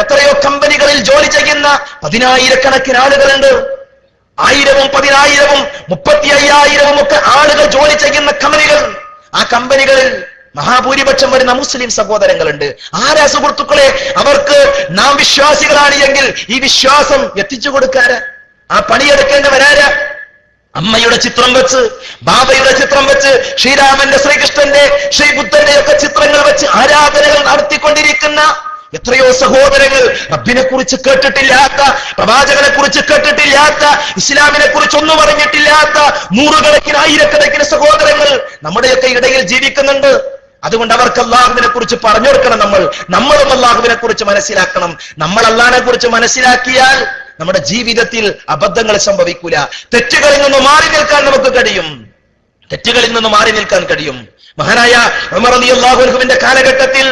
എത്രയോ കമ്പനികളിൽ ജോലി ചെയ്യുന്ന 10,000-കണക്കിന് ആളുകളുണ്ട്. 1000-ഉം 10,000-ഉം 35,000-ഉം ഒക്കെ ആളുകൾ ജോലി ചെയ്യുന്ന കമ്പനികൾ. ആ കമ്പനികളിൽ മഹാഭൂരിപക്ഷം വരുന്ന മുസ്ലിം സഹോദരങ്ങളുണ്ട്. ആരാ സുഹൃത്തുക്കളെ? അവർക്ക് നാം വിശ്വാസികളാണ് എങ്കിൽ ഈ വിശ്വാസം എത്തിച്ചു കൊടുക്കാറ്, ആ പണിയെടുക്കേണ്ടവരാരാ? അമ്മയുടെ ചിത്രം വെച്ച്, ബാബയുടെ ചിത്രം വെച്ച്, ശ്രീരാമന്റെ, ശ്രീകൃഷ്ണന്റെ, ശ്രീബുദ്ധന്റെ ഒക്കെ ചിത്രങ്ങൾ വെച്ച് ആരാധനകൾ നടത്തിക്കൊണ്ടിരിക്കുന്ന എത്രയോ സഹോദരങ്ങൾ റബ്ബിനെ കുറിച്ച് കേട്ടിട്ടില്ലാത്ത, പ്രവാചകനെ കുറിച്ച് കേട്ടിട്ടില്ലാത്ത, ഇസ്ലാമിനെ കുറിച്ച് ഒന്നും പറഞ്ഞിട്ടില്ലാത്ത നൂറുകണക്കിന് ആയിരക്കണക്കിന് സഹോദരങ്ങൾ നമ്മുടെയൊക്കെ ഇടയിൽ ജീവിക്കുന്നുണ്ട്. അതുകൊണ്ട് അവർക്ക് അല്ലാഹുവിനെ കുറിച്ച് പറഞ്ഞു കൊടുക്കണം. നമ്മളും അല്ലാഹുവിനെ കുറിച്ച് മനസ്സിലാക്കണം. നമ്മൾ അല്ലാഹുവിനെ കുറിച്ച് മനസ്സിലാക്കിയാൽ നമ്മുടെ ജീവിതത്തിൽ അബദ്ധങ്ങൾ സംഭവിക്കൂല. തെറ്റുകളിൽ നിന്ന് മാറി നിൽക്കാൻ നമുക്ക് കഴിയും. മഹാനായ ഉമർ റളിയല്ലാഹു അൻഹുവിന്റെ കാലഘട്ടത്തിൽ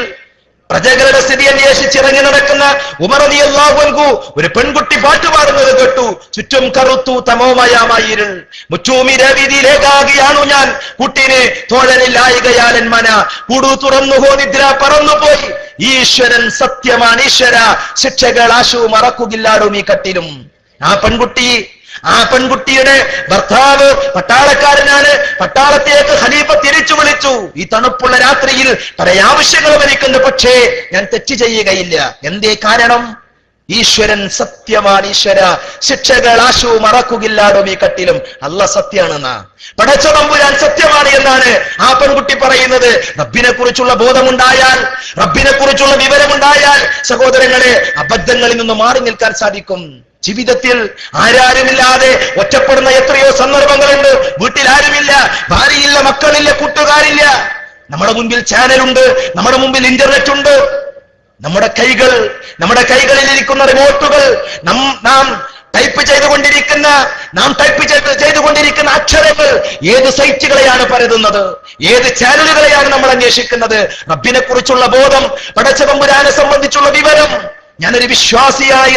പ്രജകളുടെ സ്ഥിതി അന്വേഷിച്ചിറങ്ങി നടക്കുന്ന ഉമർ റളിയല്ലാഹു അൻഹു ഒരു പെൺകുട്ടി പാട്ടുപാടുന്നത് കേട്ടു. ചുറ്റും കറുത്തു തമോമയമായിരുൾ, മുറ്റൂമിരവിധിയിലേക്കാകിയാണു ഞാൻ, കുട്ടിനെ തോഴനില്ലായികയാലൻ മന, കൂടു തുറന്നുഹോ നിദ്ര പറന്നുപോയി, ഈശ്വരൻ സത്യമാണ് ഈശ്വര, ശിക്ഷകൾ ആശു മറക്കുകില്ലാടും ഈ കട്ടിലും. ആ പെൺകുട്ടിയുടെ ഭർത്താവ് പട്ടാളക്കാരനാണ്. പട്ടാളത്തിലേക്ക് ഖലീഫ തിരിച്ചു വിളിച്ചു. ഈ തണുപ്പുള്ള രാത്രിയിൽ പല ആവശ്യങ്ങളും എനിക്കുണ്ട്, പക്ഷേ ഞാൻ തെറ്റ് ചെയ്യുകയില്ല. എന്തേ കാരണം? ഈശ്വരൻ സത്യമാണ് ഈശ്വര, ശിക്ഷകൾ ആശു മറക്കുകില്ലാടും ഈ കട്ടിലും. അല്ലാഹ് സത്യമാണെന്നാ, പടച്ച തമ്പുരാൻ സത്യമാണ് എന്നാണ് ആ പെൺകുട്ടി പറയുന്നത്. റബ്ബിനെ കുറിച്ചുള്ള ബോധമുണ്ടായാൽ, റബ്ബിനെ കുറിച്ചുള്ള വിവരമുണ്ടായാൽ സഹോദരങ്ങളെ, അബദ്ധങ്ങളിൽ നിന്ന് മാറി നിൽക്കാൻ സാധിക്കും. ജീവിതത്തിൽ ആരാരുമില്ലാതെ ഒറ്റപ്പെടുന്ന എത്രയോ സന്ദർഭങ്ങളുണ്ട്. വീട്ടിൽ ആരുമില്ല, ഭാര്യയില്ല, മക്കളില്ല, കൂട്ടുകാരില്ല. നമ്മുടെ മുമ്പിൽ ചാനലുണ്ട്, നമ്മുടെ മുമ്പിൽ ഇന്റർനെറ്റ് ഉണ്ട്. നമ്മുടെ കൈകളിൽ ഇരിക്കുന്ന റിമോട്ടുകൾ, നാം ടൈപ്പ് ചെയ്തുകൊണ്ടിരിക്കുന്ന അക്ഷരങ്ങൾ ഏത് സൈറ്റുകളെയാണ് പരതുന്നത്, ഏത് ചാനലുകളെയാണ് നമ്മൾ അന്വേഷിക്കുന്നത്? റബ്ബിനെ കുറിച്ചുള്ള ബോധം, പടച്ച തമ്പുരാനെ സംബന്ധിച്ചുള്ള വിവരം, ഞാനൊരു വിശ്വാസിയായി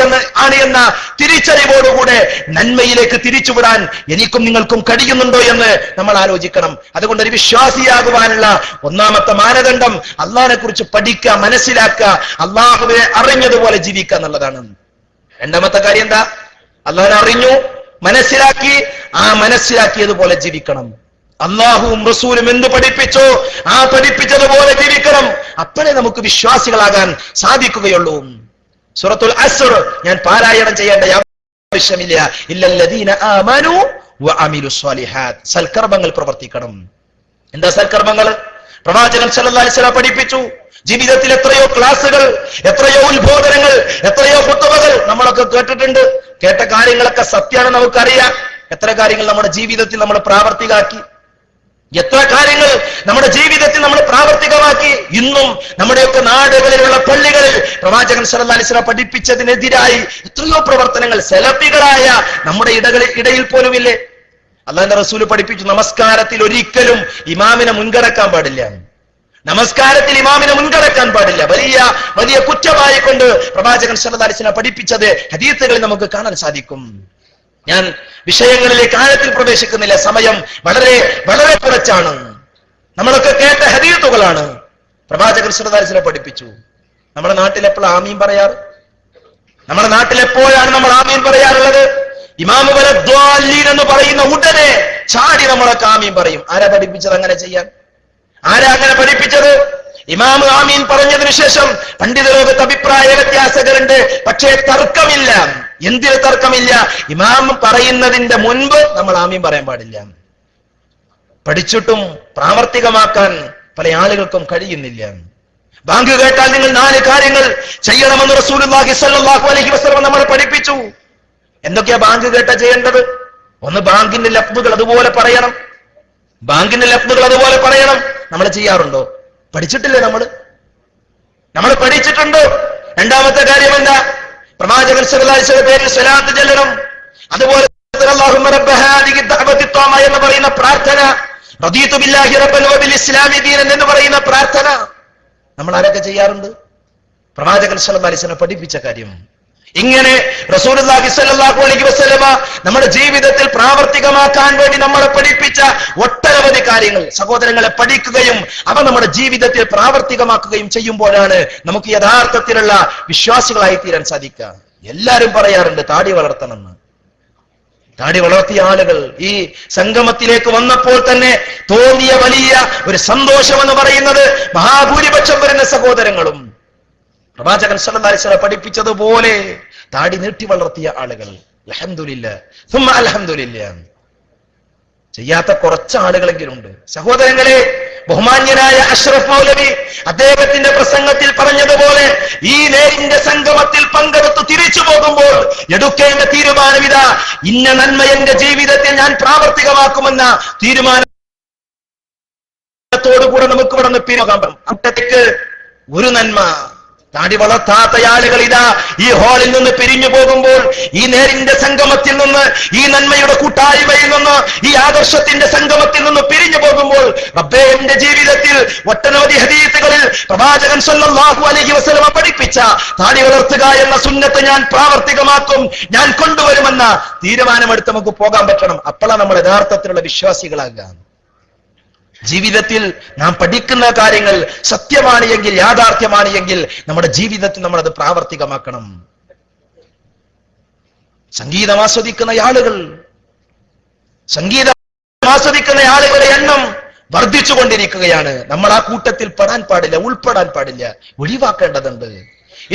എന്ന തിരിച്ചറിവോടുകൂടെ നന്മയിലേക്ക് തിരിച്ചുവിടാൻ എനിക്കും നിങ്ങൾക്കും കഴിയുന്നുണ്ടോ എന്ന് നമ്മൾ ആലോചിക്കണം. അതുകൊണ്ട് ഒരു വിശ്വാസിയാകുവാനുള്ള ഒന്നാമത്തെ മാനദണ്ഡം അള്ളാഹിനെ കുറിച്ച് പഠിക്കുക, മനസ്സിലാക്കുക, അള്ളാഹുവിനെ അറിഞ്ഞതുപോലെ ജീവിക്കുക എന്നുള്ളതാണ്. രണ്ടാമത്തെ കാര്യം എന്താ? അള്ളാഹിനെ അറിഞ്ഞു, മനസ്സിലാക്കി, ആ മനസ്സിലാക്കിയതുപോലെ ജീവിക്കണം. അള്ളാഹുവും റസൂലും എന്ത് പഠിപ്പിച്ചോ ആ പഠിപ്പിച്ചതുപോലെ ജീവിക്കണം. അപ്പോഴേ നമുക്ക് വിശ്വാസികളാകാൻ സാധിക്കുകയുള്ളൂ. സൂറത്തുൽ അസ്ർ ഞാൻ പാരായണം ചെയ്യേണ്ട ആവശ്യമില്ല. ഇല്ലല്ലദീന ആമനു വഅമിലുസ് സ്വാലിഹാത്ത്. സൽക്കർമ്മങ്ങൾ പ്രവർത്തിക്കണം. എന്താ സൽക്കർമ്മങ്ങൾ? പ്രവാചകൻ സല്ലല്ലാഹു അലൈഹി വസല്ലം പഠിപ്പിച്ചു. ജീവിതത്തിൽ എത്രയോ ക്ലാസുകൾ, എത്രയോ ഉത്ബോധനങ്ങൾ, എത്രയോ ഖുത്ബകൾ നമ്മളൊക്കെ കേട്ടിട്ടുണ്ട്. കേട്ട കാര്യങ്ങളൊക്കെ സത്യമാണ് നമുക്കറിയാം. എത്ര കാര്യങ്ങൾ നമ്മുടെ ജീവിതത്തിൽ നമ്മൾ പ്രാവർത്തികമാക്കി, എത്ര കാര്യങ്ങൾ നമ്മുടെ ജീവിതത്തിൽ നമ്മൾ പ്രാവർത്തികമാക്കി. ഇന്നും നമ്മുടെയൊക്കെ നാടുകളിലുള്ള പള്ളികളിൽ പ്രവാചകൻ സല്ലല്ലാഹു അലൈഹി വസല്ലം പഠിപ്പിച്ചതിനെതിരായി എത്രയോ പ്രവർത്തനങ്ങൾ സലഫികളായ നമ്മുടെ ഇടയിൽ പോലുമില്ലേ. അല്ലാഹുവിന്റെ റസൂൽ പഠിപ്പിച്ചു, നമസ്കാരത്തിൽ ഒരിക്കലും ഇമാമിനെ മുൻകടക്കാൻ പാടില്ല. നമസ്കാരത്തിൽ ഇമാമിനെ മുൻകടക്കാൻ പാടില്ല. വലിയ വലിയ കുറ്റമായി കൊണ്ട് പ്രവാചകൻ സല്ലല്ലാഹു അലൈഹി വസല്ലം പഠിപ്പിച്ചത് ഹദീസുകളിൽ നമുക്ക് കാണാൻ സാധിക്കും. ഞാൻ വിഷയങ്ങളിലേക്ക് ആഴത്തിൽ പ്രവേശിക്കുന്നില്ല. സമയം വളരെ വളരെ കുറച്ചാണ്. നമ്മളൊക്കെ കേട്ട ഹദീസുകളാണ്. പ്രവാചകൻ സല്ലല്ലാഹു അലൈഹി വസല്ലം പഠിപ്പിച്ചു. നമ്മുടെ നാട്ടിൽ എപ്പോഴാണ് ആമീൻ പറയാറ്? നമ്മുടെ നാട്ടിൽ എപ്പോഴാണ് നമ്മൾ ആമീൻ പറയാറുള്ളത്? ഇമാമു വലദ്ദാലീൻ എന്ന് പറയുന്ന ഉടനെ ചാടി നമ്മളൊക്കെ ആമീൻ പറയും. ആരാ പഠിപ്പിച്ചത് അങ്ങനെ ചെയ്യാൻ? ആരാ അങ്ങനെ പഠിപ്പിച്ചത്? ഇമാം ആമീൻ പറഞ്ഞതിനു ശേഷം പണ്ഡിത ലോകത്ത് അഭിപ്രായ വ്യത്യാസങ്ങളുണ്ട്. പക്ഷേ തർക്കമില്ല. എന്തിന് തർക്കമില്ല? ഇമാം പറയുന്നതിന്റെ മുൻപ് നമ്മൾ ആമീൻ പറയാൻ പാടില്ല. പഠിച്ചിട്ടും പ്രാവർത്തികമാക്കാൻ പല ആളുകൾക്കും കഴിയുന്നില്ല. ബാങ്ക് കേട്ടാൽ നിങ്ങൾ 4 കാര്യങ്ങൾ ചെയ്യണമെന്ന് റസൂലുള്ളാഹി സ്വല്ലല്ലാഹു അലൈഹി വസല്ലം നമ്മളെ പഠിപ്പിച്ചു. എന്തൊക്കെയാ ബാങ്ക് കേട്ടാ ചെയ്യേണ്ടത്? ഒന്ന്, ബാങ്കിന്റെ ലഫ്ദുകൾ അതുപോലെ പറയണം. ബാങ്കിന്റെ ലഫ്ദുകൾ അതുപോലെ പറയണം. നമ്മൾ ചെയ്യാറുണ്ടോ? പഠിച്ചിട്ടില്ലേ? നമ്മൾ പഠിച്ചിട്ടുണ്ടോ? രണ്ടാമത്തെ കാര്യം എന്താ? പ്രവാചകൻ സല്ലല്ലാഹു അലൈഹി വസല്ലം പേരിൽ സ്വലാത്ത് ചൊല്ലണം. അതുപോലെ അല്ലാഹുമ്മ റബ്ബ ഹാദിഹി ദഅവത്തി ത്വാമ എന്ന് പറയുന്ന പ്രാർത്ഥന, റദീതു ബില്ലാഹി റബ്ബൻ വബിൽ ഇസ്ലാമി ദീനൻ എന്ന് പറയുന്ന പ്രാർത്ഥന നമ്മൾ ആരൊക്കെ ചെയ്യാറുണ്ട്? പ്രവാചകൻ സല്ലല്ലാഹു അലൈഹി വസല്ലം പഠിപ്പിച്ച കാര്യം. ഇങ്ങനെ റസൂലുള്ളാഹി സ്വല്ലല്ലാഹു അലൈഹി വസല്ലമ നമ്മുടെ ജീവിതത്തിൽ പ്രാവർത്തികമാക്കാൻ വേണ്ടി നമ്മളെ പഠിപ്പിച്ച ഒട്ടനവധി കാര്യങ്ങൾ സഹോദരങ്ങളെ പഠിക്കുകയും അവ നമ്മുടെ ജീവിതത്തിൽ പ്രാവർത്തികമാക്കുകയും ചെയ്യുമ്പോഴാണ് നമുക്ക് യഥാർത്ഥത്തിലുള്ള വിശ്വാസികളായി തീരാൻ സാധിക്കുക. എല്ലാവരും പറയാറുണ്ട് താടി വളർത്തണമെന്ന്. താടി വളർത്തിയ ആളുകൾ ഈ സംഗമത്തിലേക്ക് വന്നപ്പോൾ തന്നെ തോന്നിയ വലിയ ഒരു സന്തോഷം എന്ന് പറയുന്നത് മഹാഭൂരിപക്ഷം വരുന്ന സഹോദരങ്ങളും പ്രവാചകൻ സല്ലല്ലാഹു അലൈഹി വസല്ലം പഠിപ്പിച്ചതുപോലെ താടി നീട്ടി വളർത്തിയ ആളുകൾ. അൽഹംദുലില്ലാഹ് സുമ്മ അൽഹംദുലില്ലാഹ്. ചെയ്യാത്ത കുറച്ച് ആളുകളെങ്കിലും ഉണ്ട്. സഹോദരങ്ങളെ, ബഹുമാന്യനായ അഷ്റഫ് മൗലവി അദ്ദേഹത്തിന്റെ പ്രസംഗത്തിൽ പറഞ്ഞതുപോലെ ഈ നേരിന്റെ സംഗമത്തിൽ പങ്കെടുത്ത് തിരിച്ചു പോകുമ്പോൾ എടുക്കേണ്ട തീരുമാനം ഇതാ: ഇന്ന നന്മ എന്റെ ജീവിതത്തിൽ ഞാൻ പ്രാവർത്തികമാക്കുമെന്ന തീരുമാനത്തോടുകൂടെ നമുക്ക് ഇവിടെ നിന്ന് പിരിയാൻ. അട്ടത്തേക്ക് ഒരു നന്മ താടി വളർത്താത്ത ആളുകൾ ഇതാ ഈ ഹാളിൽ നിന്ന് പിരിഞ്ഞു പോകുമ്പോൾ, ഈ നേരിന്റെ സംഗമത്തിൽ നിന്ന്, ഈ നന്മയുടെ കൂട്ടായ്മയിൽ നിന്ന്, ഈ ആദർശത്തിന്റെ സംഗമത്തിൽ നിന്ന് പിരിഞ്ഞു പോകുമ്പോൾ, റബ്ബേ എന്റെ ജീവിതത്തിൽ ഒട്ടനവധി ഹദീസുകളിൽ പ്രവാചകൻ സല്ലല്ലാഹു അലൈഹി വസല്ലം പഠിപ്പിച്ച താടി വളർത്തുക എന്ന സുന്നത്ത് ഞാൻ പ്രാവർത്തികമാക്കും, ഞാൻ കൊണ്ടുവരുമെന്ന തീരുമാനമെടുത്ത് നമുക്ക് പോകാൻ പറ്റണം. അപ്പോഴാണ് നമ്മൾ യഥാർത്ഥത്തിലുള്ള വിശ്വാസികളാകുക. ജീവിതത്തിൽ നാം പഠിക്കുന്ന കാര്യങ്ങൾ സത്യമാണ് എങ്കിൽ, യാഥാർത്ഥ്യമാണ് എങ്കിൽ നമ്മുടെ ജീവിതത്തിൽ നമ്മൾ അത് പ്രാവർത്തികമാക്കണം. സംഗീതം ആസ്വദിക്കുന്ന ആളുകളുടെ എണ്ണം വർദ്ധിച്ചുകൊണ്ടിരിക്കുകയാണ്. നമ്മൾ ആ കൂട്ടത്തിൽ പെടാൻ പാടില്ല, ഉൾപ്പെടാൻ പാടില്ല, ഒഴിവാക്കേണ്ടതുണ്ട്.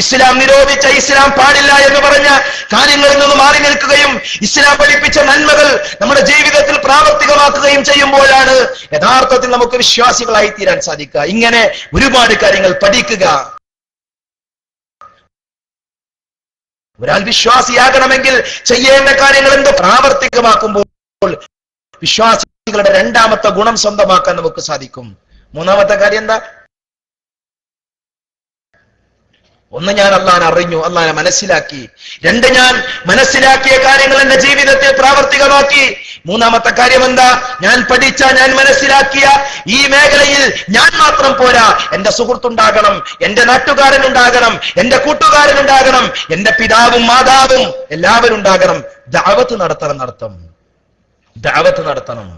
ഇസ്ലാം നിരോധിച്ച, ഇസ്ലാം പാടില്ല എന്ന് പറഞ്ഞ കാര്യങ്ങളിൽ നിന്ന് മാറി നിൽക്കുകയും ഇസ്ലാം പഠിപ്പിച്ച നന്മകൾ നമ്മുടെ ജീവിതത്തിൽ പ്രാവർത്തികമാക്കുകയും ചെയ്യുമ്പോഴാണ് യഥാർത്ഥത്തിൽ നമുക്ക് വിശ്വാസികളായി തീരാൻ സാധിക്കുക. ഇങ്ങനെ ഒരുപാട് കാര്യങ്ങൾ പഠിക്കുക. ഒരാൾ വിശ്വാസിയാകണമെങ്കിൽ ചെയ്യേണ്ട കാര്യങ്ങൾ എന്തോ പ്രാവർത്തികമാക്കുമ്പോൾ വിശ്വാസികളുടെ രണ്ടാമത്തെ ഗുണം സ്വന്തമാക്കാൻ നമുക്ക് സാധിക്കും. മൂന്നാമത്തെ കാര്യം എന്താ? ഒന്ന്, ഞാൻ അള്ളാഹനെ അറിഞ്ഞു, അള്ളാഹനെ മനസ്സിലാക്കി. രണ്ട്, ഞാൻ മനസ്സിലാക്കിയ കാര്യങ്ങൾ എന്റെ ജീവിതത്തിൽ പ്രാവർത്തികമാക്കി. മൂന്നാമത്തെ കാര്യം എന്താ? ഞാൻ പഠിച്ച, ഞാൻ മനസ്സിലാക്കിയ ഈ മേഖലയിൽ ഞാൻ മാത്രം പോരാ, എന്റെ സുഹൃത്തുണ്ടാകണം, എന്റെ നാട്ടുകാരനുണ്ടാകണം, എന്റെ കൂട്ടുകാരനുണ്ടാകണം, എന്റെ പിതാവും മാതാവും എല്ലാവരും ഉണ്ടാകണം. ദഅവത്ത് നടത്തണം.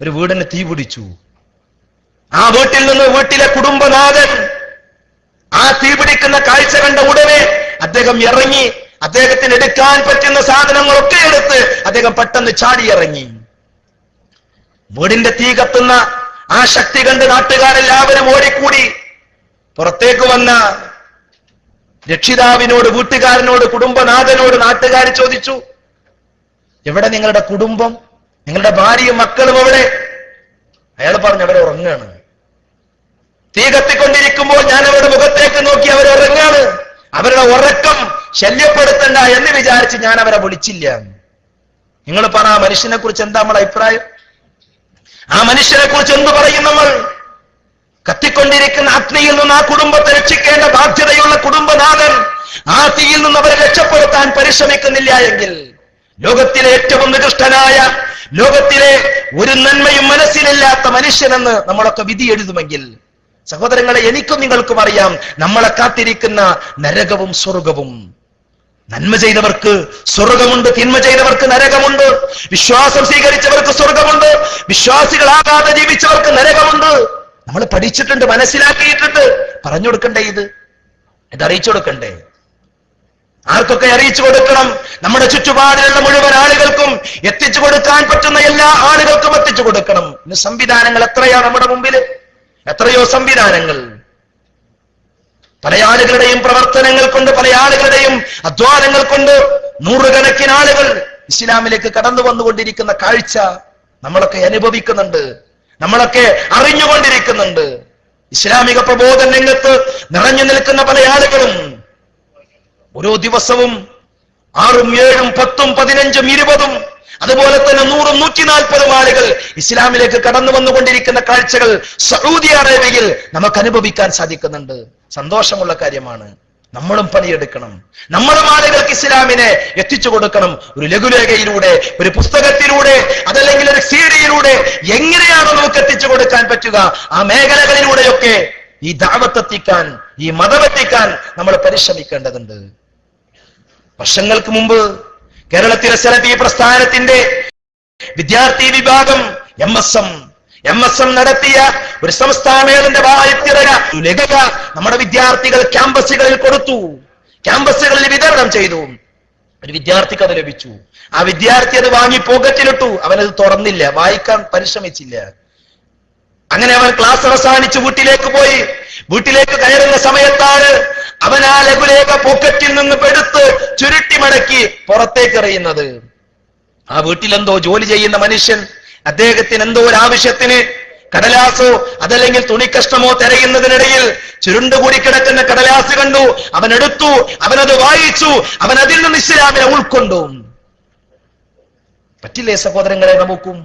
ഒരു വീടിന് തീ പിടിച്ചു. ആ വീട്ടിൽ നിന്ന് വീട്ടിലെ കുടുംബനാഥൻ ആ തീപിടിക്കുന്ന കാഴ്ച കണ്ട ഉടനെ അദ്ദേഹം ഇറങ്ങി. അദ്ദേഹത്തിന് എടുക്കാൻ പറ്റുന്ന സാധനങ്ങളൊക്കെ എടുത്ത് അദ്ദേഹം പെട്ടെന്ന് ചാടി ഇറങ്ങി. വീടിന്റെ തീ കത്തുന്ന ആ ശക്തി കണ്ട് നാട്ടുകാരെല്ലാവരും ഓടിക്കൂടി. പുറത്തേക്ക് വന്ന രക്ഷിതാവിനോട്, വീട്ടുകാരനോട്, കുടുംബനാഥനോട് നാട്ടുകാർ ചോദിച്ചു, എവിടെ നിങ്ങളുടെ കുടുംബം, നിങ്ങളുടെ ഭാര്യയും മക്കളും എവിടെ? അയാൾ പറഞ്ഞു, അവരെ ഉറങ്ങാണ്. തീ കത്തിക്കൊണ്ടിരിക്കുമ്പോൾ ഞാൻ അവരുടെ മുഖത്തേക്ക് നോക്കി, അവർ ഉറങ്ങാണ്. അവരുടെ ഉറക്കം ശല്യപ്പെടുത്തണ്ട എന്ന് വിചാരിച്ച് ഞാൻ അവരെ വിളിച്ചില്ല. നിങ്ങൾ പറ, ആ മനുഷ്യനെ കുറിച്ച് എന്താ നമ്മുടെ അഭിപ്രായം? ആ മനുഷ്യനെ കുറിച്ച് എന്തു പറയും നമ്മൾ? കത്തിക്കൊണ്ടിരിക്കുന്ന അഗ്നിയിൽ നിന്ന് ആ കുടുംബത്തെ രക്ഷിക്കേണ്ട ബാധ്യതയുള്ള കുടുംബനാഥൻ ആ തീയിൽ നിന്ന് അവരെ രക്ഷപ്പെടുത്താൻ പരിശ്രമിക്കുന്നില്ല എങ്കിൽ, ലോകത്തിലെ ഏറ്റവും നികൃഷ്ടനായ, ലോകത്തിലെ ഒരു നന്മയും മനസ്സിലില്ലാത്ത മനുഷ്യനെന്ന് നമ്മളൊക്കെ വിധി എഴുതുമെങ്കിൽ, സഹോദരങ്ങളെ, എനിക്കും നിങ്ങൾക്കും അറിയാം നമ്മളെ കാത്തിരിക്കുന്ന നരകവും സ്വർഗവും. നന്മ ചെയ്തവർക്ക് സ്വർഗമുണ്ട്, തിന്മ ചെയ്തവർക്ക് നരകമുണ്ട്. വിശ്വാസം സ്വീകരിച്ചവർക്ക് സ്വർഗമുണ്ട്, വിശ്വാസികളാകാതെ ജീവിച്ചവർക്ക് നരകമുണ്ട്. നമ്മൾ പഠിച്ചിട്ടുണ്ട്, മനസ്സിലാക്കിയിട്ടുണ്ട്. പറഞ്ഞു കൊടുക്കണ്ടേ? ഇത് അറിയിച്ചു കൊടുക്കണ്ടേ? ആർക്കൊക്കെ അറിയിച്ചു കൊടുക്കണം? നമ്മുടെ ചുറ്റുപാടിലുള്ള മുഴുവൻ ആളുകൾക്കും എത്തിച്ചു കൊടുക്കാൻ പറ്റുന്ന എല്ലാ ആളുകൾക്കും എത്തിച്ചു കൊടുക്കണം. ഇന്ന് സംവിധാനങ്ങൾ എത്രയാണ് നമ്മുടെ മുമ്പിൽ, എത്രയോ സംവിധാനങ്ങൾ. പല ആളുകളുടെയും പ്രവർത്തനങ്ങൾ കൊണ്ട്, പല ആളുകളുടെയും അധ്വാനങ്ങൾ കൊണ്ട് നൂറുകണക്കിന് ആളുകൾ ഇസ്ലാമിലേക്ക് കടന്നു വന്നുകൊണ്ടിരിക്കുന്ന കാഴ്ച നമ്മളൊക്കെ അനുഭവിക്കുന്നുണ്ട്, നമ്മളൊക്കെ അറിഞ്ഞുകൊണ്ടിരിക്കുന്നുണ്ട്. ഇസ്ലാമിക പ്രബോധന രംഗത്ത് നിറഞ്ഞു നിൽക്കുന്ന പല ആളുകളും ഓരോ ദിവസവും 6ഉം 7ഉം 10ഉം 15ഉം 20ഉം അതുപോലെ തന്നെ 100ഉം 140 ആളുകൾ ഇസ്ലാമിലേക്ക് കടന്നു വന്നുകൊണ്ടിരിക്കുന്ന കാഴ്ചകൾ സൗദി അറേബ്യയിൽ നമുക്ക് അനുഭവിക്കാൻ സാധിക്കുന്നുണ്ട്. സന്തോഷമുള്ള കാര്യമാണ്. നമ്മളും പണിയെടുക്കണം, നമ്മളും ആളുകൾക്ക് ഇസ്ലാമിനെ എത്തിച്ചു കൊടുക്കണം. ഒരു ലഘുലേഖയിലൂടെ, ഒരു പുസ്തകത്തിലൂടെ, അതല്ലെങ്കിൽ ഒരു സീഡിയിലൂടെ എങ്ങനെയാണ് നമുക്ക് എത്തിച്ചു കൊടുക്കാൻ പറ്റുക, ആ മേഖലകളിലൂടെയൊക്കെ ഈ ദഅവത്ത് എത്തിക്കാൻ, ഈ മതമെത്തിക്കാൻ നമ്മൾ പരിശ്രമിക്കേണ്ടതുണ്ട്. വർഷങ്ങൾക്ക് മുമ്പ് കേരളത്തിലെ സലഫി പ്രസ്ഥാനത്തിന്റെ വിദ്യാർത്ഥി വിഭാഗം MSM നടത്തിയ ഒരു സംസ്ഥാനമേളന്റെ ലേഖക നമ്മുടെ വിദ്യാർത്ഥികൾ ക്യാമ്പസുകളിൽ കൊടുത്തു, ക്യാമ്പസുകളിൽ വിതരണം ചെയ്തു. ഒരു വിദ്യാർത്ഥിക്ക് അത് ലഭിച്ചു. ആ വിദ്യാർത്ഥി അത് വാങ്ങി പോക്കറ്റിലിട്ടു. അവനത് തുറന്നില്ല, വായിക്കാൻ പരിശ്രമിച്ചില്ല. അങ്ങനെ അവൻ ക്ലാസ് അവസാനിച്ച് വീട്ടിലേക്ക് പോയി. വീട്ടിലേക്ക് കയറുന്ന സമയത്താണ് അവൻ ആ ലഘുലേഖ പോക്കറ്റിൽ നിന്ന് എടുത്ത് ചുരുട്ടി മടക്കി പുറത്തേക്ക് എറിയുന്നത്. ആ വീട്ടിലെന്തോ ജോലി ചെയ്യുന്ന മനുഷ്യൻ അദ്ദേഹത്തിന് എന്തോ ഒരു ആവശ്യത്തിന് കടലാസോ അതല്ലെങ്കിൽ തുണിക്കഷ്ണമോ തിരയുന്നതിനിടയിൽ ചുരുണ്ടുകൂടി കിടക്കുന്ന കടലാസ് കണ്ടു. അവൻ എടുത്തു, അവനത് വായിച്ചു, അവൻ അതിൽ നിന്ന് ഇസ്ലാമിനെ ഉൾക്കൊണ്ടു. പറ്റില്ലേ സഹോദരങ്ങളെ? നമുക്കും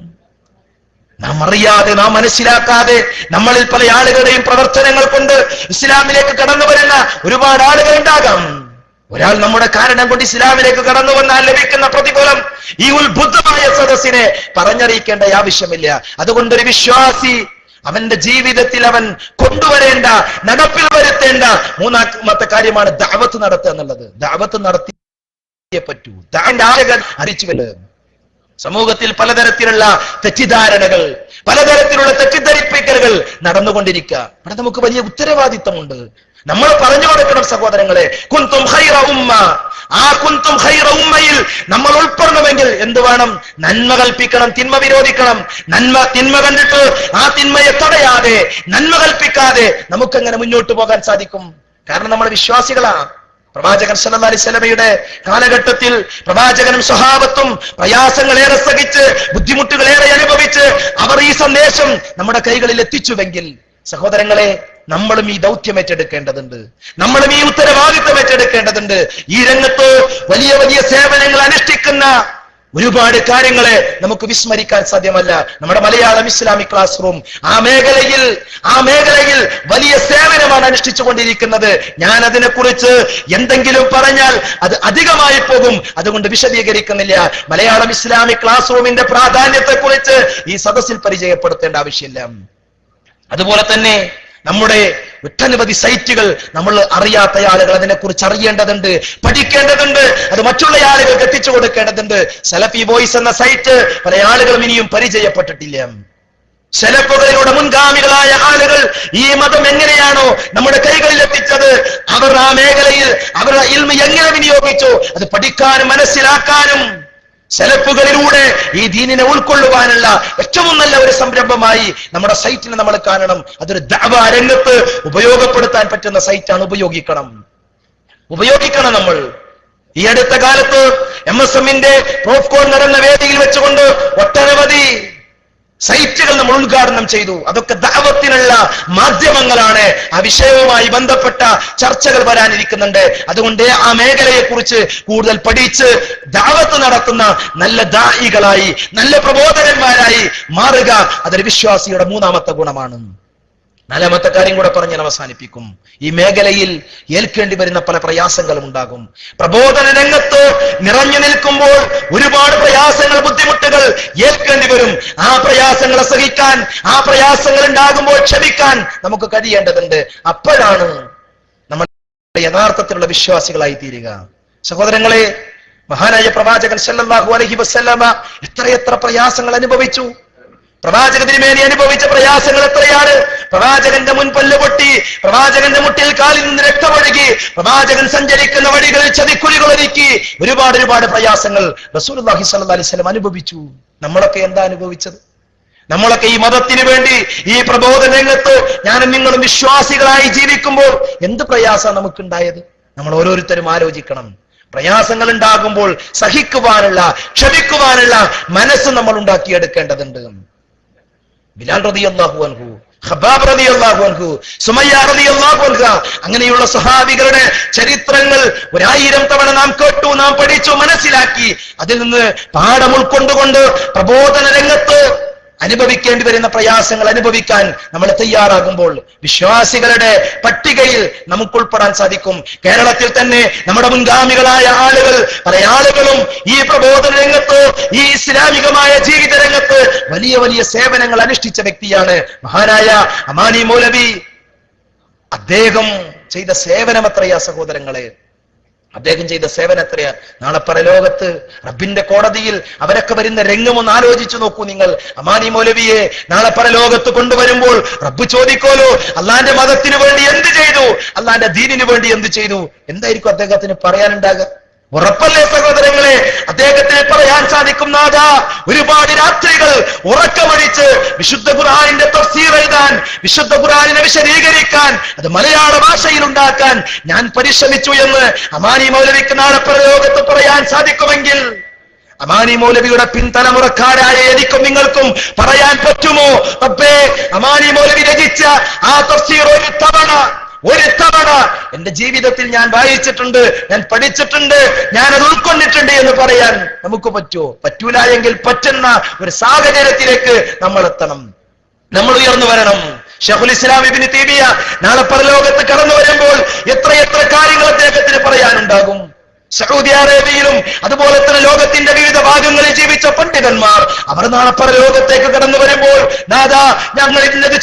നാം അറിയാതെ, നാം മനസ്സിലാക്കാതെ നമ്മളിൽ പല ആളുകളുടെയും പ്രവർത്തനങ്ങൾ കൊണ്ട് ഇസ്ലാമിലേക്ക് കടന്നു വരുന്ന ഒരുപാട് ആളുകൾ ഉണ്ടാകാം. ഒരാൾ നമ്മുടെ കാരണം കൊണ്ട് ഇസ്ലാമിലേക്ക് കടന്നു വന്നാൽ ലഭിക്കുന്ന പ്രതിഫലം ഈ ഉത്ബുദ്ധമായ സദസ്സിനെ പറഞ്ഞറിയിക്കേണ്ട ആവശ്യമില്ല. അതുകൊണ്ടൊരു വിശ്വാസി അവന്റെ ജീവിതത്തിൽ അവൻ കൊണ്ടുവരേണ്ട, നടപ്പിൽ വരുത്തേണ്ട മൂന്നാമത്തെ കാര്യമാണ് ദഅവത്ത് നടത്തുക എന്നുള്ളത്. ദഅവത്ത് നടത്തിയേ പറ്റൂ. അറിയിച്ചു. സമൂഹത്തിൽ പലതരത്തിലുള്ള തെറ്റിദ്ധാരണകൾ, പലതരത്തിലുള്ള തെറ്റിദ്ധരിപ്പിക്കലുകൾ നടന്നുകൊണ്ടിരിക്കുക. ഇവിടെ നമുക്ക് വലിയ ഉത്തരവാദിത്തമുണ്ട്. നമ്മൾ പറഞ്ഞു കൊടുക്കണം സഹോദരങ്ങളെ, കുന്തും ഖൈറ ഉമ്മ. ആ കുന്തും ഖൈറ ഉമ്മയിൽ നമ്മൾ ഉൾപ്പെടണമെങ്കിൽ എന്ത് വേണം? നന്മ കൽപ്പിക്കണം, തിന്മ വിരോധിക്കണം. തിന്മ കണ്ടിട്ട് ആ തിന്മയെ തടയാതെ, നന്മ കൽപ്പിക്കാതെ നമുക്കെങ്ങനെ മുന്നോട്ട് പോകാൻ സാധിക്കും? കാരണം നമ്മൾ വിശ്വാസികളാണ്. പ്രവാചകൻ സല്ലല്ലാഹു അലൈഹി വസല്ലമയുടെ കാലഘട്ടത്തിൽ പ്രവാചകനും സ്വഹാബത്തും പ്രയാസങ്ങളേറെ സഹിച്ച്, ബുദ്ധിമുട്ടുകളേറെ അനുഭവിച്ച് അവർ ഈ സന്ദേശം നമ്മുടെ കൈകളിൽ എത്തിച്ചുവെങ്കിൽ, സഹോദരങ്ങളെ, നമ്മളും ഈ ദൗത്യം ഏറ്റെടുക്കേണ്ടതുണ്ട്, നമ്മളും ഈ ഉത്തരവാദിത്വം ഏറ്റെടുക്കേണ്ടതുണ്ട്. ഈ രംഗത്ത് വലിയ വലിയ സേവനങ്ങൾ അനുഷ്ഠിക്കുന്ന ഒരുപാട് കാര്യങ്ങളെ നമുക്ക് വിസ്മരിക്കാൻ സാധ്യമല്ല. നമ്മുടെ മലയാളം ഇസ്ലാമിക് ക്ലാസ് റൂം ആ മേഖലയിൽ വലിയ സേവനമാണ് അനുഷ്ഠിച്ചു കൊണ്ടിരിക്കുന്നത്. ഞാൻ അതിനെക്കുറിച്ച് എന്തെങ്കിലും പറഞ്ഞാൽ അത് അധികമായി പോകും, അതുകൊണ്ട് വിശദീകരിക്കുന്നില്ല. മലയാളം ഇസ്ലാമിക് ക്ലാസ് റൂമിന്റെ പ്രാധാന്യത്തെക്കുറിച്ച് ഈ സദസ്സിൽ പരിചയപ്പെടുത്തേണ്ട ആവശ്യമില്ല. അതുപോലെ തന്നെ നമ്മുടെ ഒട്ടനവധി സൈറ്റുകൾ നമ്മൾ അറിയാത്ത ആളുകൾ അതിനെക്കുറിച്ച് അറിയേണ്ടതുണ്ട്, പഠിക്കേണ്ടതുണ്ട്, അത് മറ്റുള്ള ആളുകൾക്ക് എത്തിച്ചു കൊടുക്കേണ്ടതുണ്ട്. സലഫി വോയിസ് എന്ന സൈറ്റ് പല ആളുകളും ഇനിയും പരിചയപ്പെട്ടിട്ടില്ല. സലഫുകളിലൂടെ മുൻഗാമികളായ ആളുകൾ ഈ മതം എങ്ങനെയാണോ നമ്മുടെ കൈകളിൽ എത്തിച്ചത്, അവർ ആ മേഖലയിൽ അവരുടെ ഇൽമ എങ്ങനെ വിനിയോഗിച്ചു, അത് പഠിക്കാനും മനസ്സിലാക്കാനും സെലഫുകളിലൂടെ ഈ ദീനിനെ ഉൾക്കൊള്ളുവാനുള്ള ഏറ്റവും നല്ല ഒരു സംരംഭമായി നമ്മുടെ സൈറ്റിനെ നമ്മൾ കാണണം. അതൊരു ദഅവാ രംഗത്ത് ഉപയോഗപ്പെടുത്താൻ പറ്റുന്ന സൈറ്റാണ്. ഉപയോഗിക്കണം നമ്മൾ. ഈ അടുത്ത കാലത്ത് MSMന്റെ പ്രോഫ്കോൺ നടന്ന വേദിയിൽ വെച്ചുകൊണ്ട് ഒട്ടനവധി സൈറ്റുകൾ നമ്മൾ ഉദ്ഘാടനം ചെയ്തു. അതൊക്കെ ദഅവത്തിനുള്ള മാധ്യമങ്ങളാണ്. ആ വിഷയവുമായി ബന്ധപ്പെട്ട ചർച്ചകൾ വരാനിരിക്കുന്നുണ്ട്. അതുകൊണ്ട് ആ മേഖലയെ കുറിച്ച് കൂടുതൽ പഠിച്ച് ദഅവത്ത് നടത്തുന്ന നല്ല ദാഇകളായി, നല്ല പ്രബോധകന്മാരായി മാറുക. അതൊരു വിശ്വാസിയുടെ മൂന്നാമത്തെ ഗുണമാണ്. നാലാമത്തെ കാര്യം കൂടെ പറഞ്ഞ് ഞാൻ അവസാനിപ്പിക്കും. ഈ മേഖലയിൽ ഏൽക്കേണ്ടി വരുന്ന പല പ്രയാസങ്ങളും ഉണ്ടാകും. പ്രബോധന രംഗത്ത് നിറഞ്ഞു നിൽക്കുമ്പോൾ ഒരുപാട് പ്രയാസങ്ങൾ, ബുദ്ധിമുട്ടുകൾ ഏൽക്കേണ്ടി വരും. ആ പ്രയാസങ്ങളെ സഹിക്കാൻ, ആ പ്രയാസങ്ങൾ ഉണ്ടാകുമ്പോൾ ക്ഷമിക്കാൻ നമുക്ക് കഴിയേണ്ടതുണ്ട്. അപ്പോഴാണ് നമ്മൾ യഥാർത്ഥത്തിലുള്ള വിശ്വാസികളായി തീരുക. സഹോദരങ്ങളെ, മഹാനായ പ്രവാചകൻ സല്ലല്ലാഹു അലൈഹി വസല്ലമ എത്രയെത്ര പ്രയാസങ്ങൾ അനുഭവിച്ചു. പ്രവാചക തിരുമേനി അനുഭവിച്ച പ്രയാസങ്ങൾ എത്രയാണ്. പ്രവാചകന്റെ മുൻപല്ല് പൊട്ടി, പ്രവാചകന്റെ മുട്ടിൽ കാലിൽ നിന്ന് രക്തമൊഴുകി, പ്രവാചകൻ സഞ്ചരിക്കുന്ന വഴികളിൽ ചതിക്കുഴികൾ ഒരുക്കി, ഒരുപാട് പ്രയാസങ്ങൾ റസൂലുള്ളാഹി സ്വല്ലല്ലാഹി അലൈഹി വസല്ലം അനുഭവിച്ചു. നമ്മളൊക്കെ എന്താ അനുഭവിച്ചത്? നമ്മളൊക്കെ ഈ മതത്തിന് വേണ്ടി, ഈ പ്രബോധന രംഗത്ത് ഞാനും നിങ്ങളും വിശ്വാസികളായി ജീവിക്കുമ്പോൾ എന്ത് പ്രയാസമാണ് നമുക്കുണ്ടായത്? നമ്മൾ ഓരോരുത്തരും ആലോചിക്കണം. പ്രയാസങ്ങൾ ഉണ്ടാകുമ്പോൾ സഹിക്കുവാനുള്ള, ക്ഷമിക്കുവാനുള്ള മനസ്സ് നമ്മൾ ഉണ്ടാക്കിയെടുക്കേണ്ടതുണ്ട്. ബിലാൽ റളിയല്ലാഹു അൻഹു, ഖബ്ബാബ് റളിയല്ലാഹു അൻഹു, സുമയ്യ റളിയല്ലാഹു അൻഹ, അങ്ങനെയുള്ള സ്വഹാബികളുടെ ചരിത്രങ്ങൾ 1000 തവണ നാം കേട്ടു, നാം പഠിച്ചു, മനസ്സിലാക്കി. അതിൽ നിന്ന് പാഠം ഉൾക്കൊണ്ടുകൊണ്ട് പ്രബോധന രംഗത്ത് അനുഭവിക്കേണ്ടി വരുന്ന പ്രയാസങ്ങൾ അനുഭവിക്കാൻ നമ്മൾ തയ്യാറാകുമ്പോൾ വിശ്വാസികളുടെ പട്ടികയിൽ നമുക്ക് ഉൾപ്പെടാൻ സാധിക്കും. കേരളത്തിൽ തന്നെ നമ്മുടെ മുൻഗാമികളായ ആളുകൾ, പല ആളുകളും ഈ പ്രബോധന രംഗത്ത്, ഈ ഇസ്ലാമികമായ ജീവിത രംഗത്ത് വലിയ സേവനങ്ങൾ അനുഷ്ഠിച്ച വ്യക്തിയാണ് മഹാനായ അമാനി മൗലവി. അദ്ദേഹം ചെയ്ത സേവനം എത്രയാ സഹോദരങ്ങളെ! അദ്ദേഹം ചെയ്ത സേവനം എത്രയാ! നാളെ പരലോകത്ത് റബ്ബിന്റെ കോടതിയിൽ അവരൊക്കെ വരുന്ന രംഗം ഒന്ന് ആലോചിച്ചു നോക്കൂ നിങ്ങൾ. അമാനി മൗലവിയെ നാളെ പരലോകത്ത് കൊണ്ടുവരുമ്പോൾ റബ്ബ് ചോദിക്കോലോ, അള്ളാന്റെ മതത്തിന് വേണ്ടി എന്ത് ചെയ്തു, അള്ളാന്റെ ദീനിന് വേണ്ടി എന്ത് ചെയ്തു? എന്തായിരിക്കും അദ്ദേഹത്തിന് പറയാനുണ്ടാകുക? ഉറപ്പല്ലേ സഹോദരങ്ങളെ? അദ്ദേഹത്തിന് പറയാൻ സാധിക്കും, നാഥാ, ഒരുപാട് രാത്രികൾ ഉറക്കമടിച്ച് വിശുദ്ധ ഖുർആനിന്റെ തഫ്സീർ എഴുതാൻ, വിശുദ്ധ ഖുർആനിനെ വിശദീകരിക്കാൻ, അത് മലയാള ഭാഷയിൽ ഉണ്ടാക്കാൻ ഞാൻ പരിശ്രമിച്ചു എന്ന് അമാനി മൗലവിക്ക് നാളെ പരലോകത്ത് പറയാൻ സാധിക്കുമെങ്കിൽ അമാനി മൗലവിയുടെ പിൻതലമുറക്കാരായ എനിക്കും നിങ്ങൾക്കും പറയാൻ പറ്റുമോ? റബ്ബേ, അമാനി മൗലവി രചിച്ച ആ തഫ്സീർ ഒരു തവണ എന്റെ ജീവിതത്തിൽ ഞാൻ വായിച്ചിട്ടുണ്ട്, ഞാൻ പഠിച്ചിട്ടുണ്ട്, ഞാൻ അത് ഉൾക്കൊണ്ടിട്ടുണ്ട് എന്ന് പറയാൻ നമുക്ക് പറ്റുമോ? പറ്റൂല എങ്കിൽ പറ്റുന്ന ഒരു സാഹചര്യത്തിലേക്ക് നമ്മൾ എത്തണം, നമ്മൾ ഉയർന്നു വരണം. ശൈഖുൽ ഇസ്ലാം ഇബ്നു തൈമിയ്യ നാളെ പരലോകത്ത് കടന്നു വരുമ്പോൾ എത്രയെത്ര കാര്യങ്ങൾ അദ്ദേഹത്തിന് പറയാനുണ്ടാകും. സൗദി അറേബ്യയിലും അതുപോലെ തന്നെ ലോകത്തിന്റെ വിവിധ ഭാഗങ്ങളിൽ ജീവിച്ച പണ്ഡിതന്മാർ അവർ നാളെ പരലോകത്തേക്ക് കടന്നു വരുമ്പോൾ, നാദാ, ഞങ്ങൾ ഇന്നത്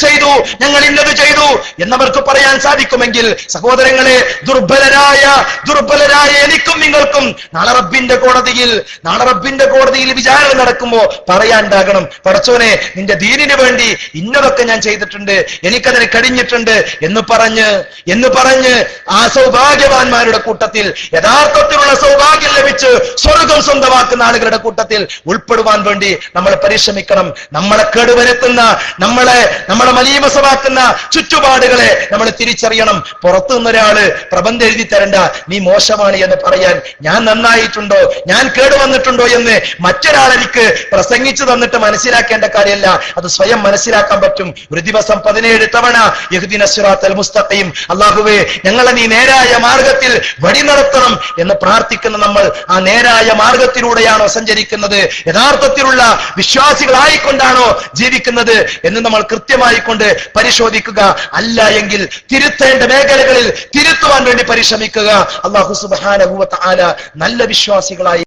ചെയ്തു എന്നവർക്ക് പറയാൻ സാധിക്കുമെങ്കിൽ സഹോദരങ്ങളെ, ദുർബലരായ എനിക്കും നിങ്ങൾക്കും നാളെ റബ്ബിന്റെ കോടതിയിൽ വിചാരണ നടക്കുമ്പോ പറയാനുണ്ടാകണം, പടച്ചോനെ, നിന്റെ ദീനിന് വേണ്ടി ഇന്നതൊക്കെ ഞാൻ ചെയ്തിട്ടുണ്ട്, എനിക്കതിന് കഴിഞ്ഞിട്ടുണ്ട് എന്ന് പറഞ്ഞ് ആ സൗഭാഗ്യവാന്മാരുടെ കൂട്ടത്തിൽ, യഥാർത്ഥത്തിൽ സൗഭാഗ്യം ലഭിച്ച് സ്വർഗം സ്വന്തമാക്കുന്ന ആളുകളുടെ കൂട്ടത്തിൽ ഉൾപ്പെടുവാൻ വേണ്ടി നമ്മൾ പരിശ്രമിക്കണം. നമ്മളെ കേടുവരുത്തുന്ന, നമ്മളെ മലീമസമാക്കുന്ന ചുറ്റുപാടുകളെ നമ്മൾ തിരിച്ചറിയണം. പുറത്തു നിന്നൊരാള് പ്രബന്ധം എഴുതി തരണ്ട, നീ മോശമാണ് എന്ന് പറയാൻ ഞാൻ നന്നായിട്ടുണ്ടോ, ഞാൻ കേടുവന്നിട്ടുണ്ടോ എന്ന് മറ്റൊരാളെനിക്ക് പ്രസംഗിച്ചു തന്നിട്ട് മനസ്സിലാക്കേണ്ട കാര്യമല്ല, അത് സ്വയം മനസ്സിലാക്കാൻ പറ്റും. ഒരു ദിവസം 17 തവണ യഹ്ദിന സിറാത്തൽ മുസ്തഖീം, അല്ലാഹുവേ, ഞങ്ങളെ നീ നേരായ മാർഗത്തിൽ വഴി നടത്തണം എന്ന് പ്രാർത്ഥിക്കുന്ന നമ്മൾ ആ നേരായ മാർഗത്തിലൂടെയാണോ സഞ്ചരിക്കുന്നത്, യഥാർത്ഥത്തിലുള്ള വിശ്വാസികളായിക്കൊണ്ടാണോ ജീവിക്കുന്നത് എന്ന് നമ്മൾ കൃത്യമായിക്കൊണ്ട് പരിശോധിക്കുക. അല്ല എങ്കിൽ തിരുത്തേണ്ട മേഖലകളിൽ തിരുത്തുവാൻ വേണ്ടി പരിശ്രമിക്കുക. അല്ലാഹു സുബ്ഹാനഹു വ തആല നല്ല വിശ്വാസികളായി,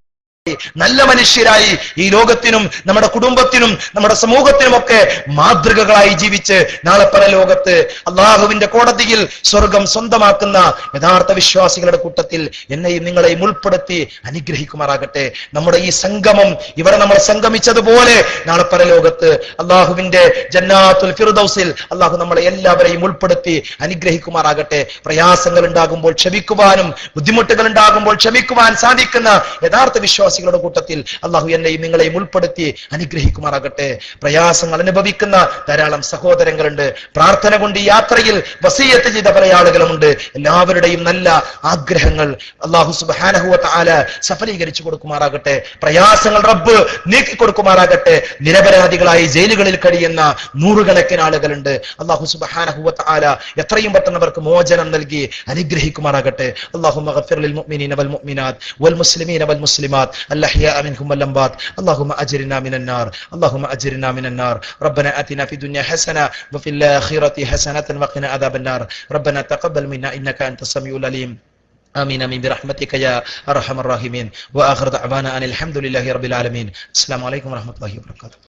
നല്ല മനുഷ്യരായി ഈ ലോകത്തിനും നമ്മുടെ കുടുംബത്തിനും നമ്മുടെ സമൂഹത്തിനുമൊക്കെ മാതൃകകളായി ജീവിച്ച് നാളെ പരലോകത്ത് അള്ളാഹുവിന്റെ കോടതിയിൽ സ്വർഗം സ്വന്തമാക്കുന്ന യഥാർത്ഥ വിശ്വാസികളുടെ കൂട്ടത്തിൽ എന്നെയും നിങ്ങളെയും ഉൾപ്പെടുത്തി അനുഗ്രഹിക്കുമാറാകട്ടെ. നമ്മുടെ ഈ സംഗമം ഇവിടെ നമ്മൾ സംഗമിച്ചതുപോലെ നാളെ പരലോകത്ത് അള്ളാഹുവിന്റെ ജന്നാത്തുൽ ഫിർദൗസിൽ അള്ളാഹു നമ്മളെ എല്ലാവരെയും ഉൾപ്പെടുത്തി അനുഗ്രഹിക്കുമാറാകട്ടെ. പ്രയാസങ്ങൾ ഉണ്ടാകുമ്പോൾ ക്ഷമിക്കുവാനും ബുദ്ധിമുട്ടുകൾ ഉണ്ടാകുമ്പോൾ ക്ഷമിക്കുവാൻ സാധിക്കുന്ന യഥാർത്ഥ വിശ്വാസികൾ വിശ്വാസികളുടെ കൂട്ടത്തിൽ അള്ളാഹു എന്നെയും നിങ്ങളെയും ഉൾപ്പെടുത്തി അനുഗ്രഹിക്കുമാറാകട്ടെ. പ്രയാസങ്ങൾ അനുഭവിക്കുന്ന ധാരാളം സഹോദരങ്ങളുണ്ട്. പ്രാർത്ഥന കൊണ്ട് ഈ യാത്രയിൽ വസിയ്യത്ത് ചെയ്ത പല ആളുകളുമുണ്ട്. എല്ലാവരുടെയും നല്ല ആഗ്രഹങ്ങൾ അള്ളാഹു സുബ്ഹാനഹു വ തആല സഫലീകരിച്ചു കൊടുക്കുമാറാകട്ടെ. പ്രയാസങ്ങൾ റബ്ബ് നീക്കി കൊടുക്കുമാറാകട്ടെ. നിരപരാധികളായി ജയിലുകളിൽ കഴിയുന്ന നൂറുകണക്കിന് ആളുകളുണ്ട്. അള്ളാഹു സുബ്ഹാനഹു വ തആല എത്രയും പെട്ടെന്ന് അവർക്ക് മോചനം നൽകി അനുഗ്രഹിക്കുമാറാകട്ടെ. അല്ലാഹുമ്മ ഗഫിർ ലിൽ മുഅ്മിനീന വൽ മുഅ്മിനാത്ത് വൽ മുസ്ലിമീന വൽ മുസ്ലിമാത്ത് അൽഅഹ്യാഅ മിൻഹും വൽ അംവാത്ത് അല്ലാഹുമ്മ അജ്രിനാ മിനൻ നാർ അല്ലാഹുമ്മ അജ്രിനാ മിനൻ നാർ റബ്ബനാ ആതിനാ ഫി ദുനിയ ഹസന വഫിൽ ആഖിറതി ഹസനതൻ വഖിനാ അദാബൻ നാർ റബ്ബനാ തഖബ്ബൽ മിന്നാ ഇന്നക അൻതസ് സമീഉൽ അലീം آمين آمين برحمتك يا أرحم الراحمين وآخر دعوانا أن الحمد لله رب العالمين. السلام عليكم ورحمة الله وبركاته.